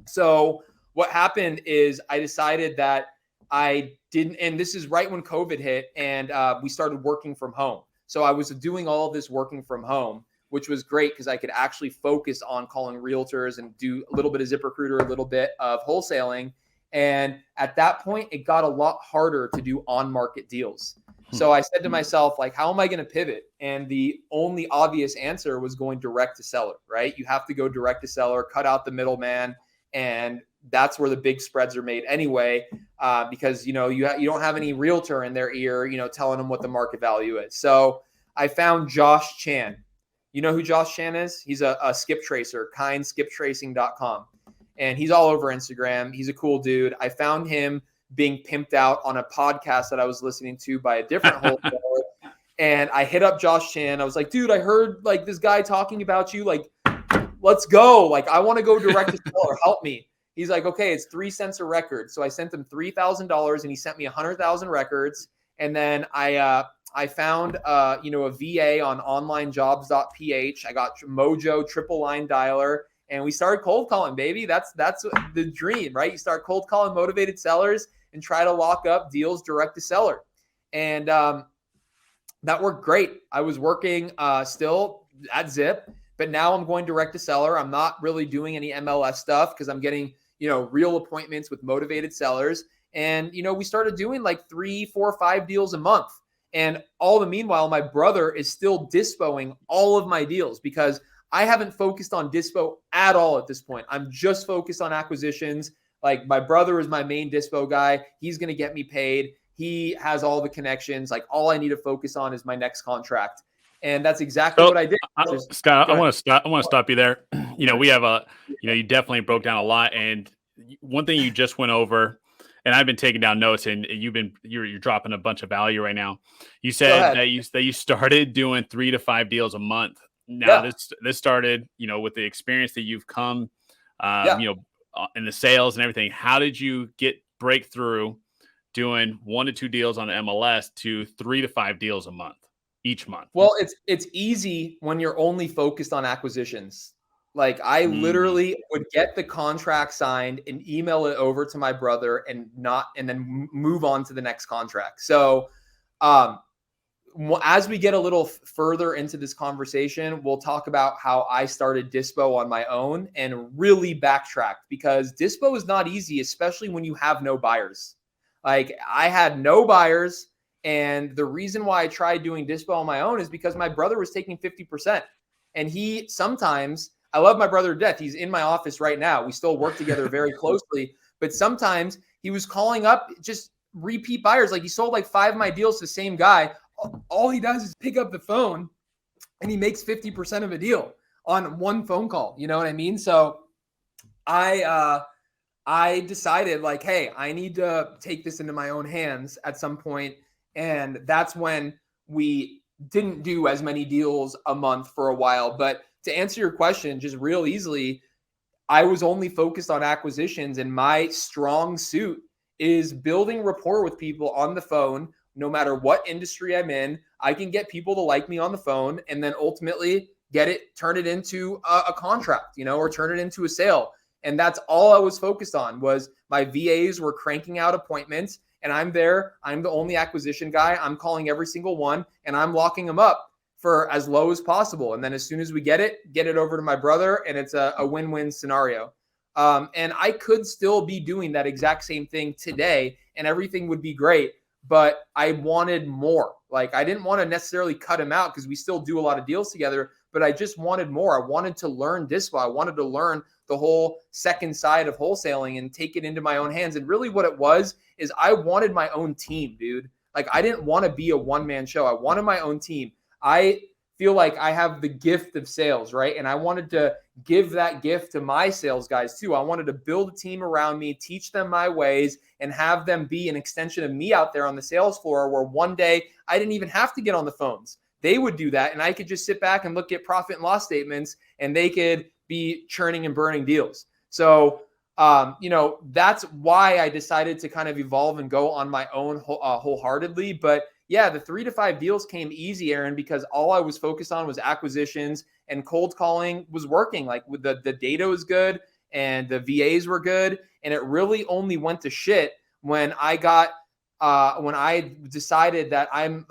So what happened is I decided that I didn't, and this is right when COVID hit and we started working from home. So I was doing all of this working from home, which was great because I could actually focus on calling realtors and do a little bit of ZipRecruiter, a little bit of wholesaling. And at that point, it got a lot harder to do on-market deals. So I said to myself, like, how am I going to pivot? And the only obvious answer was going direct to seller, right? You have to go direct to seller, cut out the middleman. And that's where the big spreads are made anyway, because, you don't have any realtor in their ear, telling them what the market value is. So I found Josh Chan. You know who Josh Chan is? He's a skip tracer, kindskiptracing.com. And he's all over Instagram. He's a cool dude. I found him being pimped out on a podcast that I was listening to by a different wholesaler. And I hit up Josh Chan. I was like, dude, I heard like this guy talking about you. Like, let's go. Like, I want to go direct to seller. Help me. He's like, okay, it's 3 cents a record. So I sent him $3,000 and he sent me 100,000 records. And then I found, a VA on onlinejobs.ph. I got Mojo triple line dialer and we started cold calling, baby. That's the dream, right? You start cold calling motivated sellers and try to lock up deals direct to seller. And that worked great. I was working still at Zip, but now I'm going direct to seller. I'm not really doing any MLS stuff because I'm getting, real appointments with motivated sellers. And, we started doing like 3, 4, 5 deals a month. And all the meanwhile, my brother is still dispoing all of my deals because I haven't focused on dispo at all at this point. I'm just focused on acquisitions. Like, my brother is my main dispo guy. He's going to get me paid. He has all the connections. Like, all I need to focus on is my next contract. And that's exactly what I did. Scott, I want to stop you there. We have you definitely broke down a lot. And one thing you just went over, and I've been taking down notes, and you're dropping a bunch of value right now. You said that you started doing 3 to 5 deals a month. Now this started, with the experience that you've come, in the sales and everything. How did you get breakthrough doing 1 to 2 deals on MLS to 3 to 5 deals a month each month? Well, it's easy when you're only focused on acquisitions. Like, I literally would get the contract signed and email it over to my brother and then move on to the next contract. So, as we get a little further into this conversation, we'll talk about how I started dispo on my own and really backtracked because dispo is not easy, especially when you have no buyers. Like, I had no buyers. And the reason why I tried doing dispo on my own is because my brother was taking 50%. And I love my brother to death. He's in my office right now. We still work together very closely. But sometimes he was calling up just repeat buyers. Like, he sold like 5 of my deals to the same guy. All he does is pick up the phone and he makes 50% of a deal on one phone call. You know what I mean? So I decided, like, hey, I need to take this into my own hands at some point. And that's when we didn't do as many deals a month for a while. But to answer your question, just real easily, I was only focused on acquisitions, and my strong suit is building rapport with people on the phone. No matter what industry I'm in, I can get people to like me on the phone, and then ultimately turn it into a contract, or turn it into a sale. And that's all I was focused on. Was my VAs were cranking out appointments, and I'm there. I'm the only acquisition guy. I'm calling every single one, and I'm locking them up for as low as possible. And then as soon as we get it over to my brother, and it's a win-win scenario. And I could still be doing that exact same thing today, and everything would be great. But I wanted more. Like, I didn't want to necessarily cut him out, because we still do a lot of deals together, but I just wanted more. I wanted to learn dispo. I wanted to learn the whole second side of wholesaling and take it into my own hands. And really what it was is I wanted my own team, dude. Like, I didn't want to be a one-man show. I wanted my own team. I feel like I have the gift of sales, right? And I wanted to give that gift to my sales guys too. I wanted to build a team around me, teach them my ways, and have them be an extension of me out there on the sales floor, where one day I didn't even have to get on the phones. They would do that, and I could just sit back and look at profit and loss statements, and they could be churning and burning deals. So, that's why I decided to kind of evolve and go on my own wholeheartedly. But yeah, the 3 to 5 deals came easy, Aaron, because all I was focused on was acquisitions, and cold calling was working. Like, with the data was good, and the VAs were good. And it really only went to shit when I decided that I'm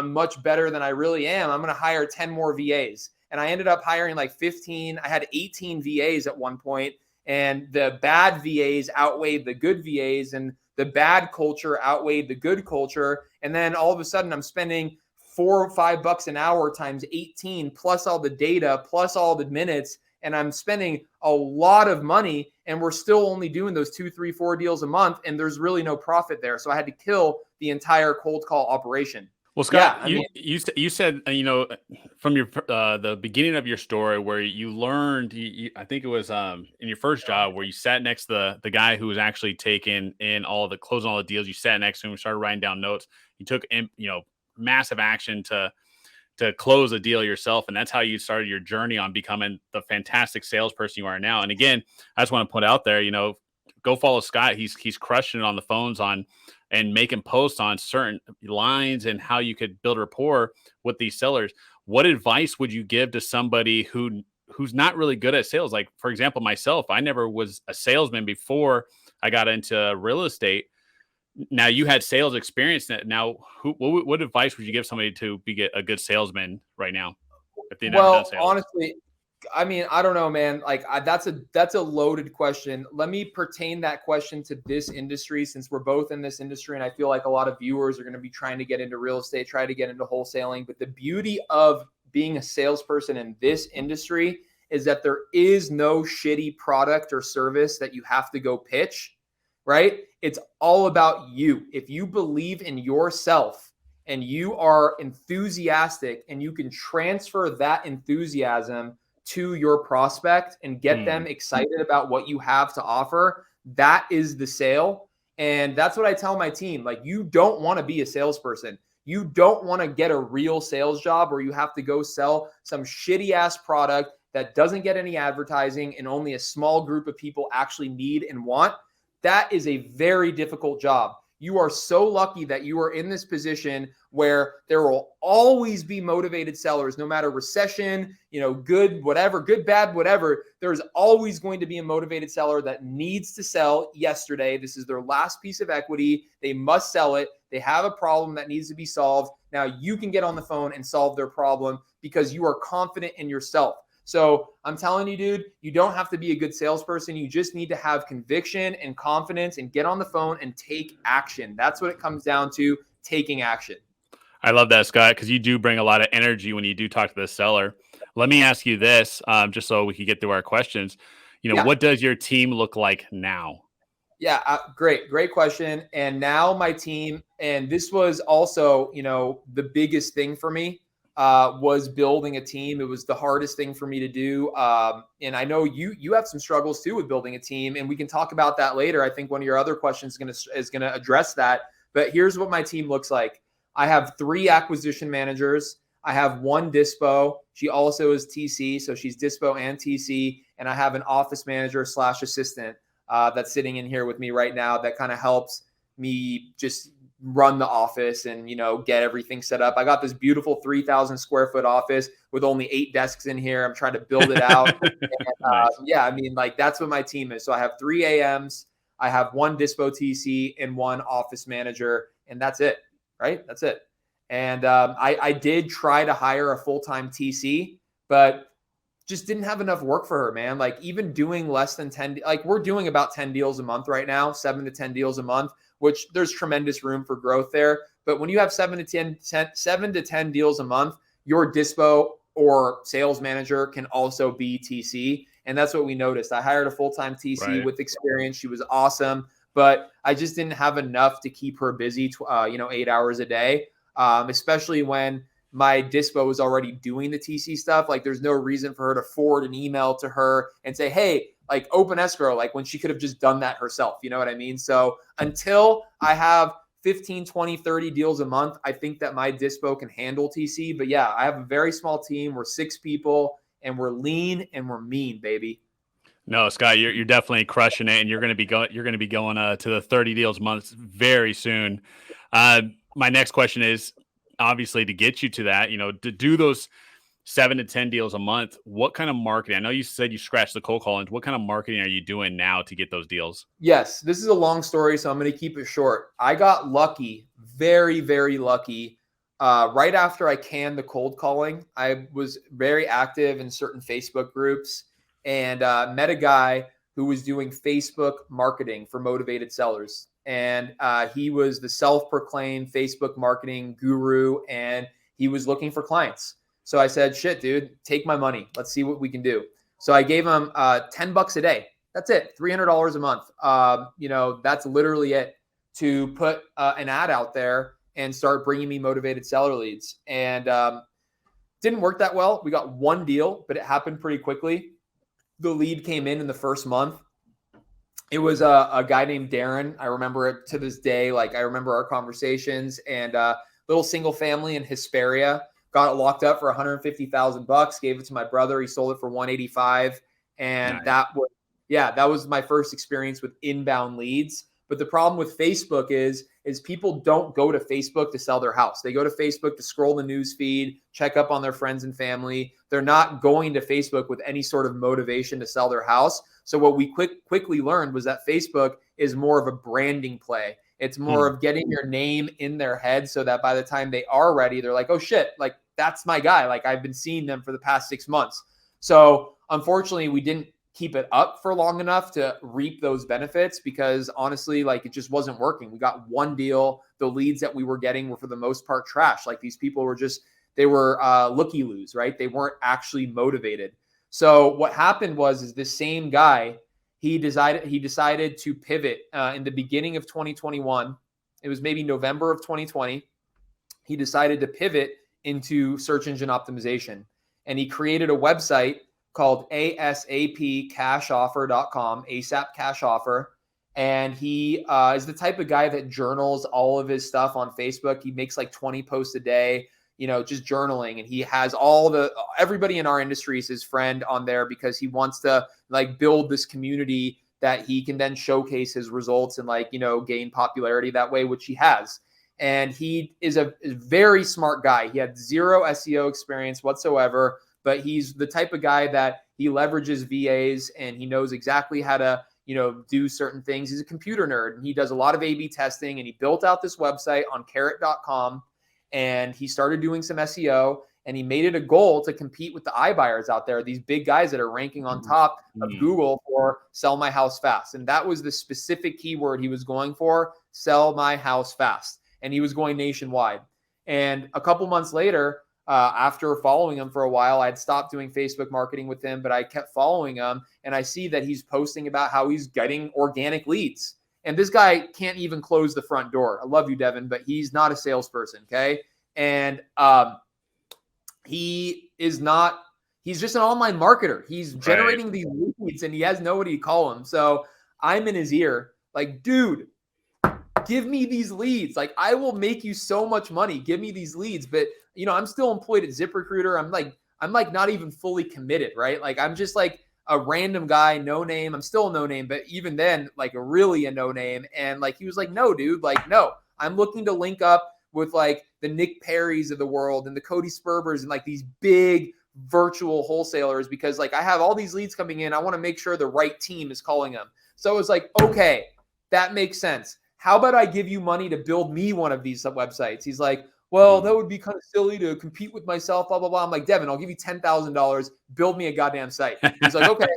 much better than I really am. I'm going to hire 10 more VAs. And I ended up hiring like 15. I had 18 VAs at one point, and the bad VAs outweighed the good VAs, and the bad culture outweighed the good culture. And then all of a sudden I'm spending $4 or $5 an hour times 18, plus all the data, plus all the minutes. And I'm spending a lot of money, and we're still only doing those 2, 3, 4 deals a month. And there's really no profit there. So I had to kill the entire cold call operation. Well, Scott, you said, from your the beginning of your story where you learned, I think it was in your first job, where you sat next to the guy who was actually taking in closing all the deals. You sat next to him, started writing down notes. You took massive action to close a deal yourself, and that's how you started your journey on becoming the fantastic salesperson you are now. And again, I just want to put out there, go follow Scott. He's crushing it on the phones and making posts on certain lines and how you could build rapport with these sellers. What advice would you give to somebody who's not really good at sales? Like, for example, myself, I never was a salesman before I got into real estate. Now, you had sales experience. Now, what advice would you give somebody to be a good salesman right now? If they never done sales? Honestly, I mean, I don't know, man. Like, that's a loaded question. Let me pertain that question to this industry, since we're both in this industry. And I feel like a lot of viewers are going to be trying to get into real estate, try to get into wholesaling. But the beauty of being a salesperson in this industry is that there is no shitty product or service that you have to go pitch, right? It's all about you. If you believe in yourself and you are enthusiastic, and you can transfer that enthusiasm to your prospect and get them excited about what you have to offer, that is the sale. And that's what I tell my team. Like, you don't want to be a salesperson. You don't want to get a real sales job where you have to go sell some shitty ass product that doesn't get any advertising and only a small group of people actually need and want. That is a very difficult job. You are so lucky that you are in this position where there will always be motivated sellers, no matter recession, good, whatever, good, bad, whatever. There's always going to be a motivated seller that needs to sell yesterday. This is their last piece of equity. They must sell it. They have a problem that needs to be solved. Now you can get on the phone and solve their problem because you are confident in yourself. So I'm telling you, dude, you don't have to be a good salesperson. You just need to have conviction and confidence and get on the phone and take action. That's what it comes down to, taking action. I love that, Scott, because you do bring a lot of energy when you do talk to the seller. Let me ask you this, just so we can get through our questions. What does your team look like now? Yeah, great question. And now my team, and this was also, the biggest thing for me. Was building a team. It was the hardest thing for me to do. And I know you have some struggles too with building a team, and we can talk about that later. I think one of your other questions is going to address that. But here's what my team looks like. I have 3 acquisition managers. I have 1 dispo. She also is TC, so she's dispo and TC. And I have an office manager / assistant that's sitting in here with me right now that kind of helps me just run the office and, get everything set up. I got this beautiful 3,000 square foot office with only 8 desks in here. I'm trying to build it out. And, Nice. yeah, I mean, like that's what my team is. So I have 3 AMs, I have 1 dispo TC and 1 office manager, and that's it, right? That's it. And I did try to hire a full-time TC, but just didn't have enough work for her, man. Like even doing less than 10, like we're doing about 10 deals a month right now, 7 to 10 deals a month, which there's tremendous room for growth there. But when you have 7 to 10 deals a month, your dispo or sales manager can also be TC. And that's what we noticed. I hired a full-time TC with experience. She was awesome, but I just didn't have enough to keep her busy, 8 hours a day, especially when my dispo was already doing the TC stuff. Like there's no reason for her to forward an email to her and say, hey, like open escrow, like when she could have just done that herself. You know what I mean? So until I have 15, 20, 30 deals a month, I think that my dispo can handle TC. But yeah, I have a very small team. We're 6 people and we're lean and we're mean, baby. No, Scott, you're definitely crushing it, and you're going to be going to the 30 deals months very soon. My next question is obviously to get you to that, to do those 7 to 10 deals a month. What kind of marketing? I know you said you scratched the cold callings. What kind of marketing are you doing now to get those deals? Yes, this is a long story, so I'm going to keep it short. I got lucky, very, very lucky. Right after I canned the cold calling, I was very active in certain Facebook groups and met a guy who was doing Facebook marketing for motivated sellers. And he was the self-proclaimed Facebook marketing guru, and he was looking for clients. So I said, shit, dude, take my money. Let's see what we can do. So I gave him $10 a day. That's it, $300 a month. That's literally it to put an ad out there and start bringing me motivated seller leads. And didn't work that well. We got 1 deal, but it happened pretty quickly. The lead came in the first month. It was a guy named Darren. I remember it to this day. Like I remember our conversations, and little single family in Hesperia, got it locked up for $150,000, gave it to my brother. He sold it for $185,000. And nice. that was my first experience with inbound leads. But the problem with Facebook is people don't go to Facebook to sell their house. They go to Facebook to scroll the news feed, check up on their friends and family. They're not going to Facebook with any sort of motivation to sell their house. So what we quickly learned was that Facebook is more of a branding play. It's more of getting your name in their head so that by the time they are ready, they're like, oh shit, like that's my guy. Like I've been seeing them for the past 6 months. So unfortunately, we didn't keep it up for long enough to reap those benefits because honestly, like it just wasn't working. We got 1 deal. The leads that we were getting were for the most part trash. Like these people were they were looky-loos, right? They weren't actually motivated. So what happened is this same guy, he decided to pivot in the beginning of 2021. It was maybe November of 2020. He decided to pivot into search engine optimization, and he created a website called asapcashoffer.com, ASAP Cash Offer. And he is the type of guy that journals all of his stuff on Facebook. He makes like 20 posts a day, just journaling. And he has everybody in our industry is his friend on there because he wants to like build this community that he can then showcase his results and gain popularity that way, which he has. And he is a very smart guy. He had 0 SEO experience whatsoever, but he's the type of guy that he leverages VAs and he knows exactly how to, do certain things. He's a computer nerd and he does a lot of A/B testing, and he built out this website on carrot.com, and he started doing some SEO, and he made it a goal to compete with the iBuyers out there, these big guys that are ranking on top of Google for sell my house fast. And that was the specific keyword he was going for, sell my house fast. And he was going nationwide. And a couple months later, after following him for a while, I'd stopped doing Facebook marketing with him, but I kept following him, and I see that he's posting about how he's getting organic leads. And this guy can't even close the front door. I love you, Devin, but he's not a salesperson, okay? And he's just an online marketer. He's generating these leads, and he has nobody to call him. So I'm in his ear, like, dude, give me these leads. Like, I will make you so much money. Give me these leads. But I'm still employed at ZipRecruiter. I'm like not even fully committed, right? Like I'm just like a random guy, no name. I'm still a no name, but even then, like really a no name. And like, he was like, no, dude, like, no, I'm looking to link up with like the Nick Perrys of the world and the Cody Spurbers and like these big virtual wholesalers, because like I have all these leads coming in. I want to make sure the right team is calling them. So it's like, okay, that makes sense. How about I give you money to build me one of these websites? He's like, well, that would be kind of silly to compete with myself, blah, blah, blah. I'm like, Devin, I'll give you $10,000. Build me a goddamn site. He's like, okay.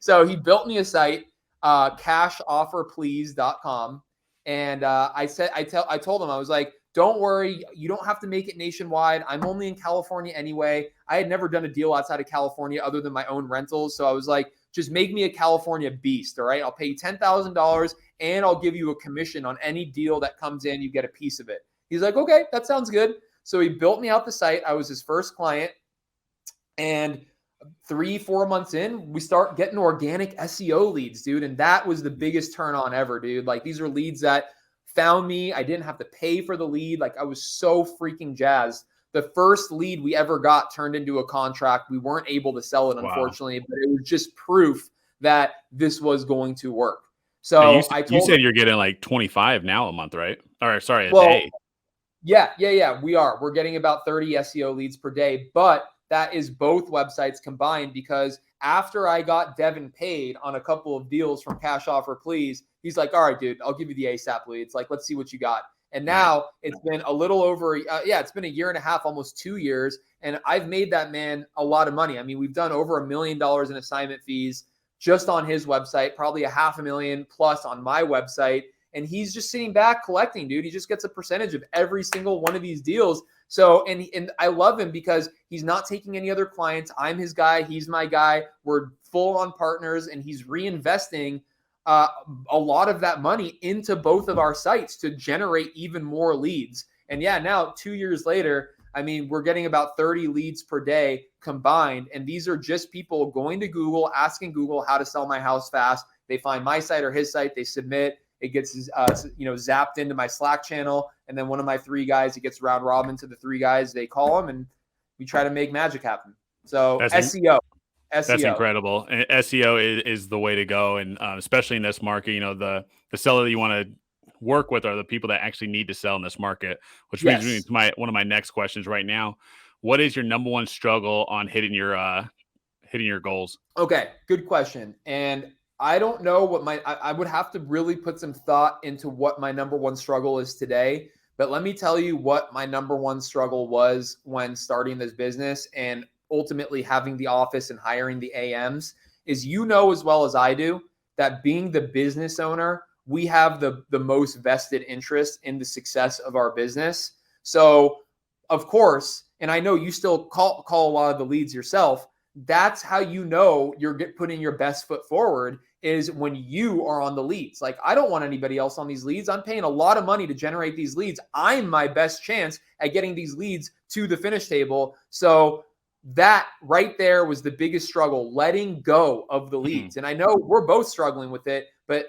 So he built me a site, cashofferplease.com. And I told him, I was like, don't worry, you don't have to make it nationwide. I'm only in California anyway. I had never done a deal outside of California other than my own rentals. So I was like, just make me a California beast. All right. I'll pay you $10,000 and I'll give you a commission on any deal that comes in. You get a piece of it. He's like, okay, that sounds good. So he built me out the site. I was his first client. And 3-4 months in, we start getting organic SEO leads, dude. And that was the biggest turn on ever, dude. Like, these are leads that found me. I didn't have to pay for the lead. Like, I was so freaking jazzed. The first lead we ever got turned into a contract. We weren't able to sell it, unfortunately, but it was just proof that this was going to work. So you said you're getting like 25 now a month, right? Or sorry, a day. Yeah. We're getting about 30 SEO leads per day, but that is both websites combined, because after I got Devin paid on a couple of deals from Cash Offer Please, he's like, all right, dude, I'll give you the ASAP leads. Like, let's see what you got. And now it's been a little over, it's been a year and a half, almost 2 years. And I've made that man a lot of money. I mean, we've done over $1 million in assignment fees just on his website, probably $500,000 plus on my website. And he's just sitting back collecting, dude. He just gets a percentage of every single one of these deals. So, and I love him because he's not taking any other clients. I'm his guy. He's my guy. We're full on partners, and he's reinvesting a lot of that money into both of our sites to generate even more leads. And yeah, now 2 years later, I mean, we're getting about 30 leads per day combined. And these are just people going to Google, asking Google how to sell my house fast. They find my site or his site, they submit. It gets zapped into my Slack channel, and then one of my 3 guys, it gets round robin to the 3 guys. They call them, and we try to make magic happen. So SEO. That's incredible. And SEO is the way to go, and especially in this market. You know, the seller that you want to work with are the people that actually need to sell in this market. Which brings me to one of my next questions right now. What is your number one struggle on hitting your goals? Okay, good question. And I don't know what I would have to really put some thought into what my number one struggle is today. But let me tell you what my number one struggle was when starting this business and ultimately having the office and hiring the AMs is, as well as I do, that being the business owner, we have the most vested interest in the success of our business. So of course, and I know you still call a lot of the leads yourself. That's how you're putting your best foot forward, is when you are on the leads. Like, I don't want anybody else on these leads. I'm paying a lot of money to generate these leads. I'm my best chance at getting these leads to the finish table. So that right there was the biggest struggle, letting go of the leads. And I know we're both struggling with it, but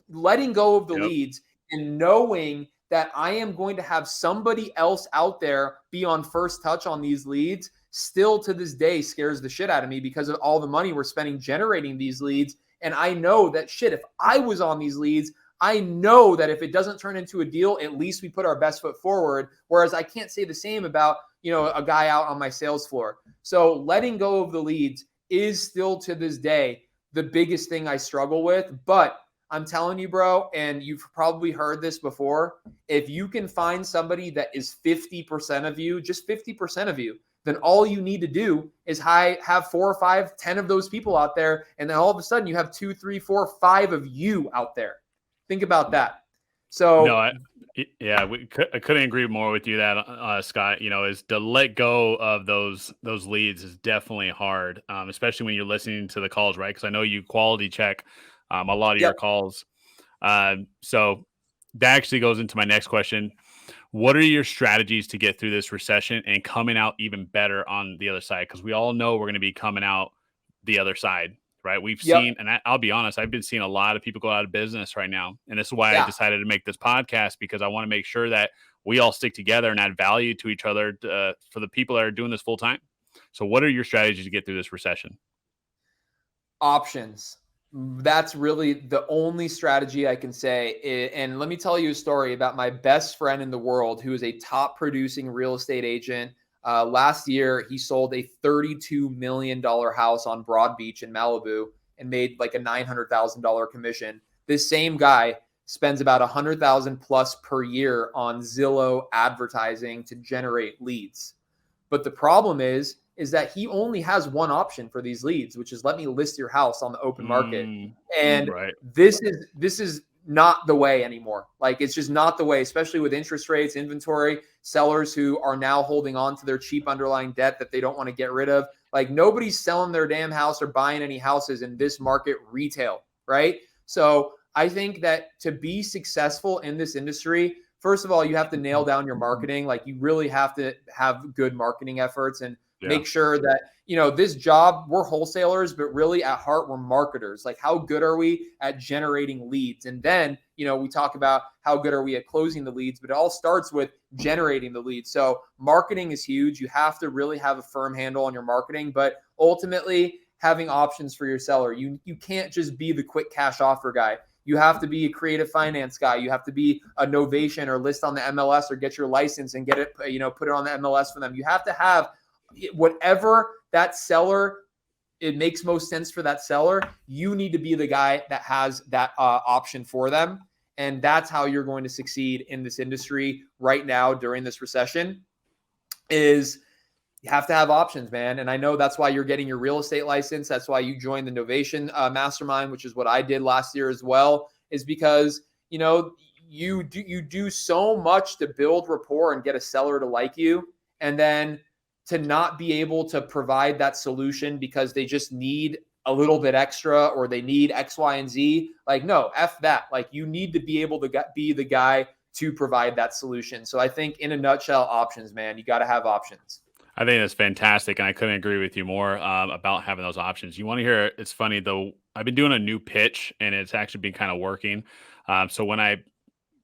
letting go of the leads and knowing that I am going to have somebody else out there be on first touch on these leads still to this day scares the shit out of me, because of all the money we're spending generating these leads. And I know that if I was on these leads, I know that if it doesn't turn into a deal, at least we put our best foot forward. Whereas I can't say the same about, a guy out on my sales floor. So letting go of the leads is still to this day the biggest thing I struggle with. But I'm telling you, bro, and you've probably heard this before, if you can find somebody that is 50% of you, just 50% of you, then all you need to do is have 4 or 5, 10 of those people out there. And then all of a sudden you have 2, 3, 4, 5 of you out there. Think about that. So no, I couldn't agree more with you that, Scott, is to let go of those leads is definitely hard, especially when you're listening to the calls, right? Because I know you quality check a lot of your calls. So that actually goes into my next question. What are your strategies to get through this recession and coming out even better on the other side? Because we all know we're going to be coming out the other side, right? We've seen, and I'll be honest, I've been seeing a lot of people go out of business right now. And this is why I decided to make this podcast, because I want to make sure that we all stick together and add value to each other for the people that are doing this full time. So what are your strategies to get through this recession? Options. That's really the only strategy I can say. And let me tell you a story about my best friend in the world who is a top producing real estate agent. Last year, he sold a $32 million house on Broad Beach in Malibu and made like a $900,000 commission. This same guy spends about $100,000 plus per year on Zillow advertising to generate leads. But the problem is that he only has one option for these leads, which is let me list your house on the open market. And right. this is not the way anymore. Like, it's just not the way, especially with interest rates, inventory, sellers who are now holding on to their cheap underlying debt that they don't want to get rid of. Like, nobody's selling their damn house or buying any houses in this market retail, right? So I think that to be successful in this industry, first of all, you have to nail down your marketing. Like, you really have to have good marketing efforts and make sure that, this job, we're wholesalers, but really at heart, we're marketers. Like, how good are we at generating leads? And then, we talk about how good are we at closing the leads, but it all starts with generating the leads. So marketing is huge. You have to really have a firm handle on your marketing, but ultimately having options for your seller. You can't just be the quick cash offer guy. You have to be a creative finance guy. You have to be a novation or list on the MLS or get your license and get it, put it on the MLS for them. You have to have whatever that seller, it makes most sense for that seller. You need to be the guy that has that option for them. And that's how you're going to succeed in this industry right now during this recession, is you have to have options, man. And I know that's why you're getting your real estate license. That's why you joined the Novation Mastermind, which is what I did last year as well, is because, you do so much to build rapport and get a seller to like you. And then to not be able to provide that solution because they just need a little bit extra or they need X, Y, and Z. Like, no, F that. Like, you need to be able to be the guy to provide that solution. So I think in a nutshell, options, man, you got to have options. I think that's fantastic, and I couldn't agree with you more about having those options. You want to hear? It's funny though. I've been doing a new pitch, and it's actually been kind of working. So when I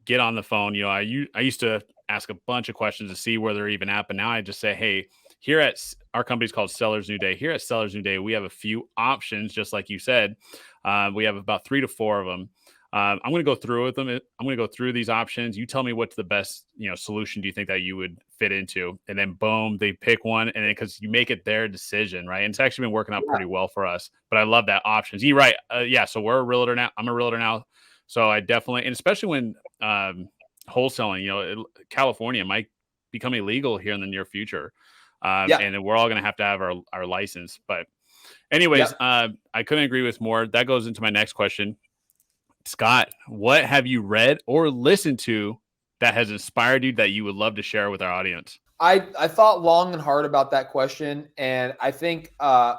get on the phone, I used to ask a bunch of questions to see where they're even at, but now I just say, hey, here at our company's called Sellers New Day. Here at Sellers New Day, we have a few options, just like you said. We have about 3 to 4 of them. I'm going to go through with them. I'm going to go through these options. You tell me what's the best, solution do you think that you would fit into? And then boom, they pick one. And then because you make it their decision, right? And it's actually been working out pretty well for us. But I love that options. You're right. So we're a realtor now. I'm a realtor now. So I definitely, and especially when wholesaling, California might become illegal here in the near future. And we're all going to have our license. But anyways, I couldn't agree with more. That goes into my next question. Scott, what have you read or listened to that has inspired you that you would love to share with our audience? I thought long and hard about that question. And I think I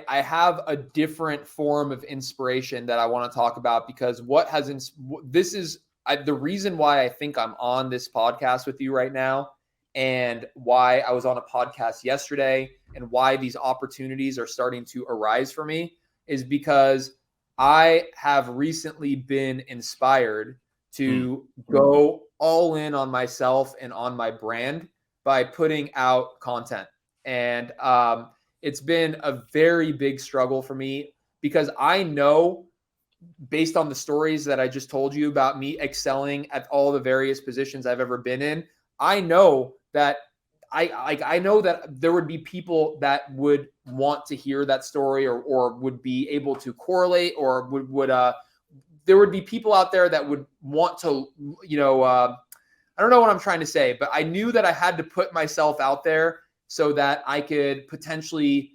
have a different form of inspiration that I want to talk about, because the reason why I think I'm on this podcast with you right now, and why I was on a podcast yesterday, and why these opportunities are starting to arise for me, is because I have recently been inspired to go all in on myself and on my brand by putting out content. And it's been a very big struggle for me, because I know, based on the stories that I just told you about me excelling at all the various positions I've ever been in, I know that I know that there would be people that would want to hear that story, or would be able to correlate, or there would be people out there that would want to, I don't know what I'm trying to say, but I knew that I had to put myself out there so that I could potentially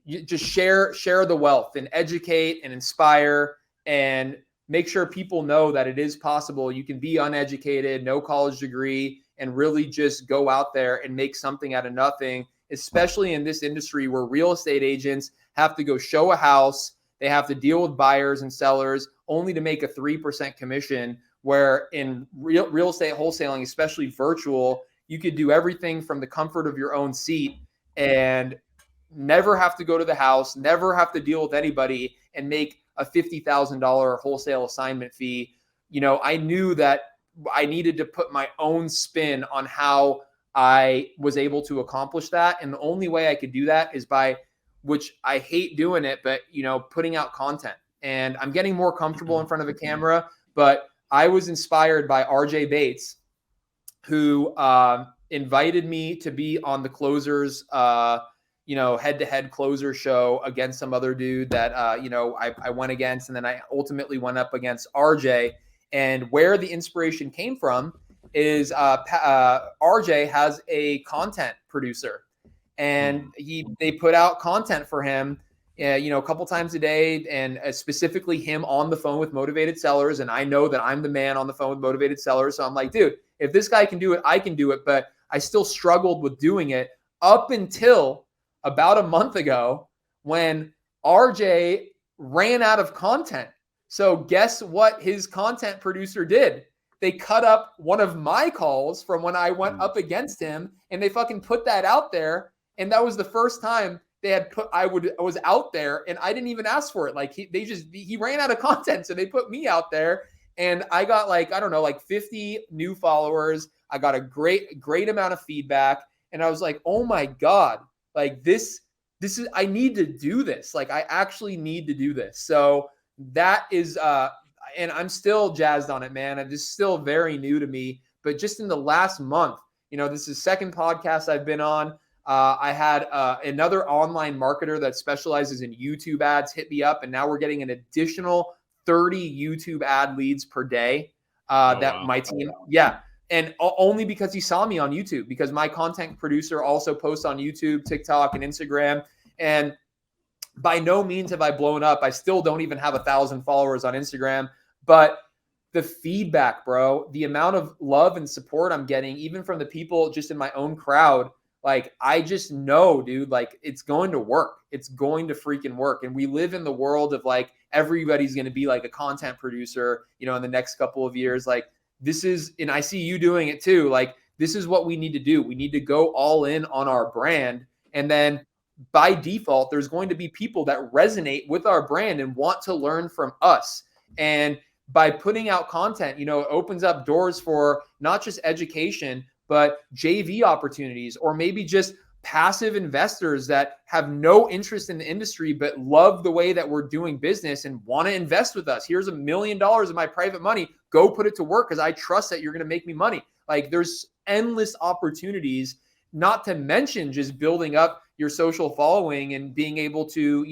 just share the wealth and educate and inspire and make sure people know that it is possible. You can be uneducated, no college degree, and really just go out there and make something out of nothing, especially in this industry where real estate agents have to go show a house. They have to deal with buyers and sellers only to make a 3% commission, where in real estate wholesaling, especially virtual, you could do everything from the comfort of your own seat and never have to go to the house, never have to deal with anybody, and make a $50,000 wholesale assignment fee. I knew that I needed to put my own spin on how I was able to accomplish that. And the only way I could do that is by which I hate doing it, but putting out content, and I'm getting more comfortable in front of a camera. But I was inspired by RJ Bates, who invited me to be on the closers, head-to-head closer show against some other dude that, I went against. And then I ultimately went up against RJ. And where the inspiration came from is RJ has a content producer, and they put out content for him, a couple times a day, and specifically him on the phone with motivated sellers. And I know that I'm the man on the phone with motivated sellers. So I'm like, dude, if this guy can do it, I can do it. But I still struggled with doing it up until about a month ago when RJ ran out of content. So guess what his content producer did? They cut up one of my calls from when I went up against him, and they fucking put that out there. And that was the first time they had I was out there, and I didn't even ask for it. Like he ran out of content. So they put me out there, and I got like 50 new followers. I got a great amount of feedback. And I was like, oh my God, like this is, I need to do this. Like, I actually need to do this. So that is, and I'm still jazzed on it, man. It is still very new to me, but just in the last month, this is the second podcast I've been on. I had another online marketer that specializes in YouTube ads hit me up, and now we're getting an additional 30 YouTube ad leads per day. My team, yeah. And only because he saw me on YouTube, because my content producer also posts on YouTube, TikTok, and Instagram. And by no means have I blown up. I still don't even have 1,000 followers on Instagram, but the feedback, bro, the amount of love and support I'm getting, even from the people just in my own crowd, like, I just know, dude, like, it's going to work. It's going to freaking work. And we live in the world of like, everybody's going to be like a content producer, in the next couple of years. Like, this is, and I see you doing it too. Like, this is what we need to do. We need to go all in on our brand. And then by default, there's going to be people that resonate with our brand and want to learn from us. And by putting out content, it opens up doors for not just education, but JV opportunities, or maybe just passive investors that have no interest in the industry, but love the way that we're doing business and want to invest with us. Here's $1 million of my private money. Go put it to work, because I trust that you're going to make me money. Like, there's endless opportunities, not to mention just building up your social following and being able to,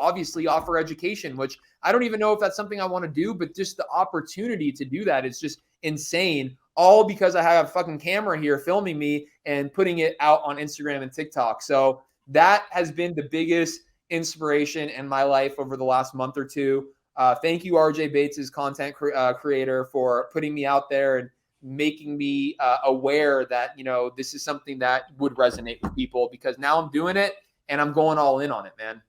obviously offer education, which I don't even know if that's something I want to do, but just the opportunity to do that is just insane. All because I have a fucking camera here filming me and putting it out on Instagram and TikTok. So that has been the biggest inspiration in my life over the last month or two. Thank you, RJ Bates' content creator, for putting me out there and making me aware that, this is something that would resonate with people, because now I'm doing it and I'm going all in on it, man.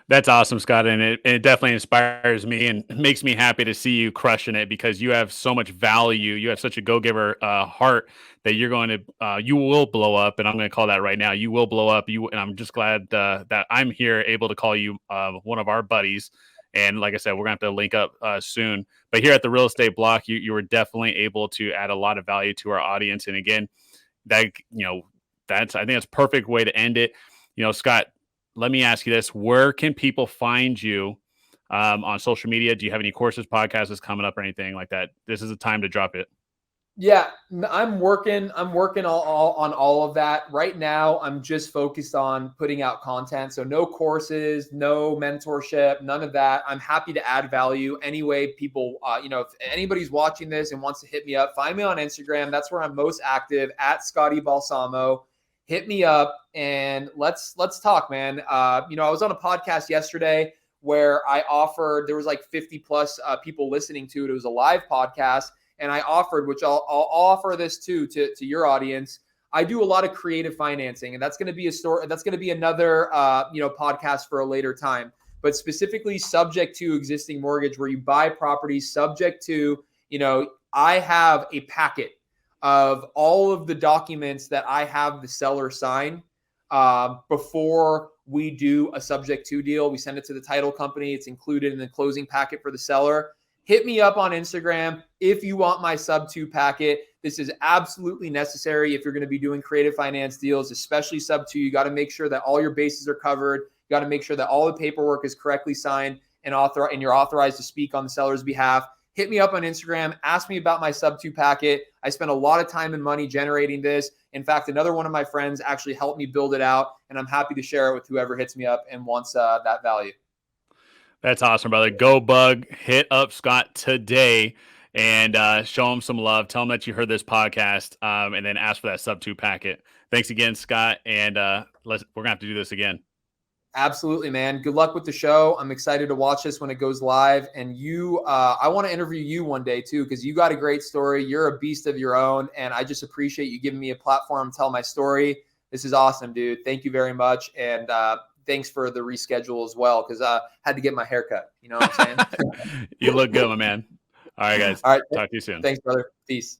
That's awesome, Scott. And it definitely inspires me and makes me happy to see you crushing it, because you have so much value. You have such a go-giver heart that you're going to, you will blow up. And I'm going to call that right now. You will blow up. And I'm just glad that I'm here able to call you one of our buddies. And like I said, we're going to have to link up soon. But here at the Real Estate Block, you were definitely able to add a lot of value to our audience. And again, I think that's a perfect way to end it. Scott, let me ask you this. Where can people find you on social media? Do you have any courses, podcasts coming up, or anything like that? This is the time to drop it. Yeah, I'm working all on all of that. Right now, I'm just focused on putting out content. So no courses, no mentorship, none of that. I'm happy to add value any way people, if anybody's watching this and wants to hit me up, find me on Instagram. That's where I'm most active, at Scotty Balsamo. Hit me up and let's talk, man. I was on a podcast yesterday where I offered, there was like 50 plus people listening to it. It was a live podcast. And I offered, which I'll offer this to your audience. I do a lot of creative financing, and that's going to be a story. That's going to be another, podcast for a later time, but specifically subject to existing mortgage, where you buy properties subject to, I have a packet of all of the documents that I have the seller sign before we do a subject to deal. We send it to the title company. It's included in the closing packet for the seller. Hit me up on Instagram if you want my sub 2 packet. This is absolutely necessary if you're going to be doing creative finance deals, especially sub 2. You got to make sure that all your bases are covered. You got to make sure that all the paperwork is correctly signed and you're authorized to speak on the seller's behalf. Hit me up on Instagram. Ask me about my sub 2 packet. I spent a lot of time and money generating this. In fact, another one of my friends actually helped me build it out, and I'm happy to share it with whoever hits me up and wants that value. That's awesome, brother. Go Bug. Hit up Scott today and show him some love. Tell him that you heard this podcast, and then ask for that sub 2 packet. Thanks again, Scott, and we're going to have to do this again. Absolutely, man. Good luck with the show. I'm excited to watch this when it goes live. And I want to interview you one day too, because you got a great story. You're a beast of your own. And I just appreciate you giving me a platform to tell my story. This is awesome, dude. Thank you very much. And thanks for the reschedule as well, because I had to get my hair cut. You know what I'm saying? You look good, my man. All right, guys. All right. Talk to you soon. Thanks, brother. Peace.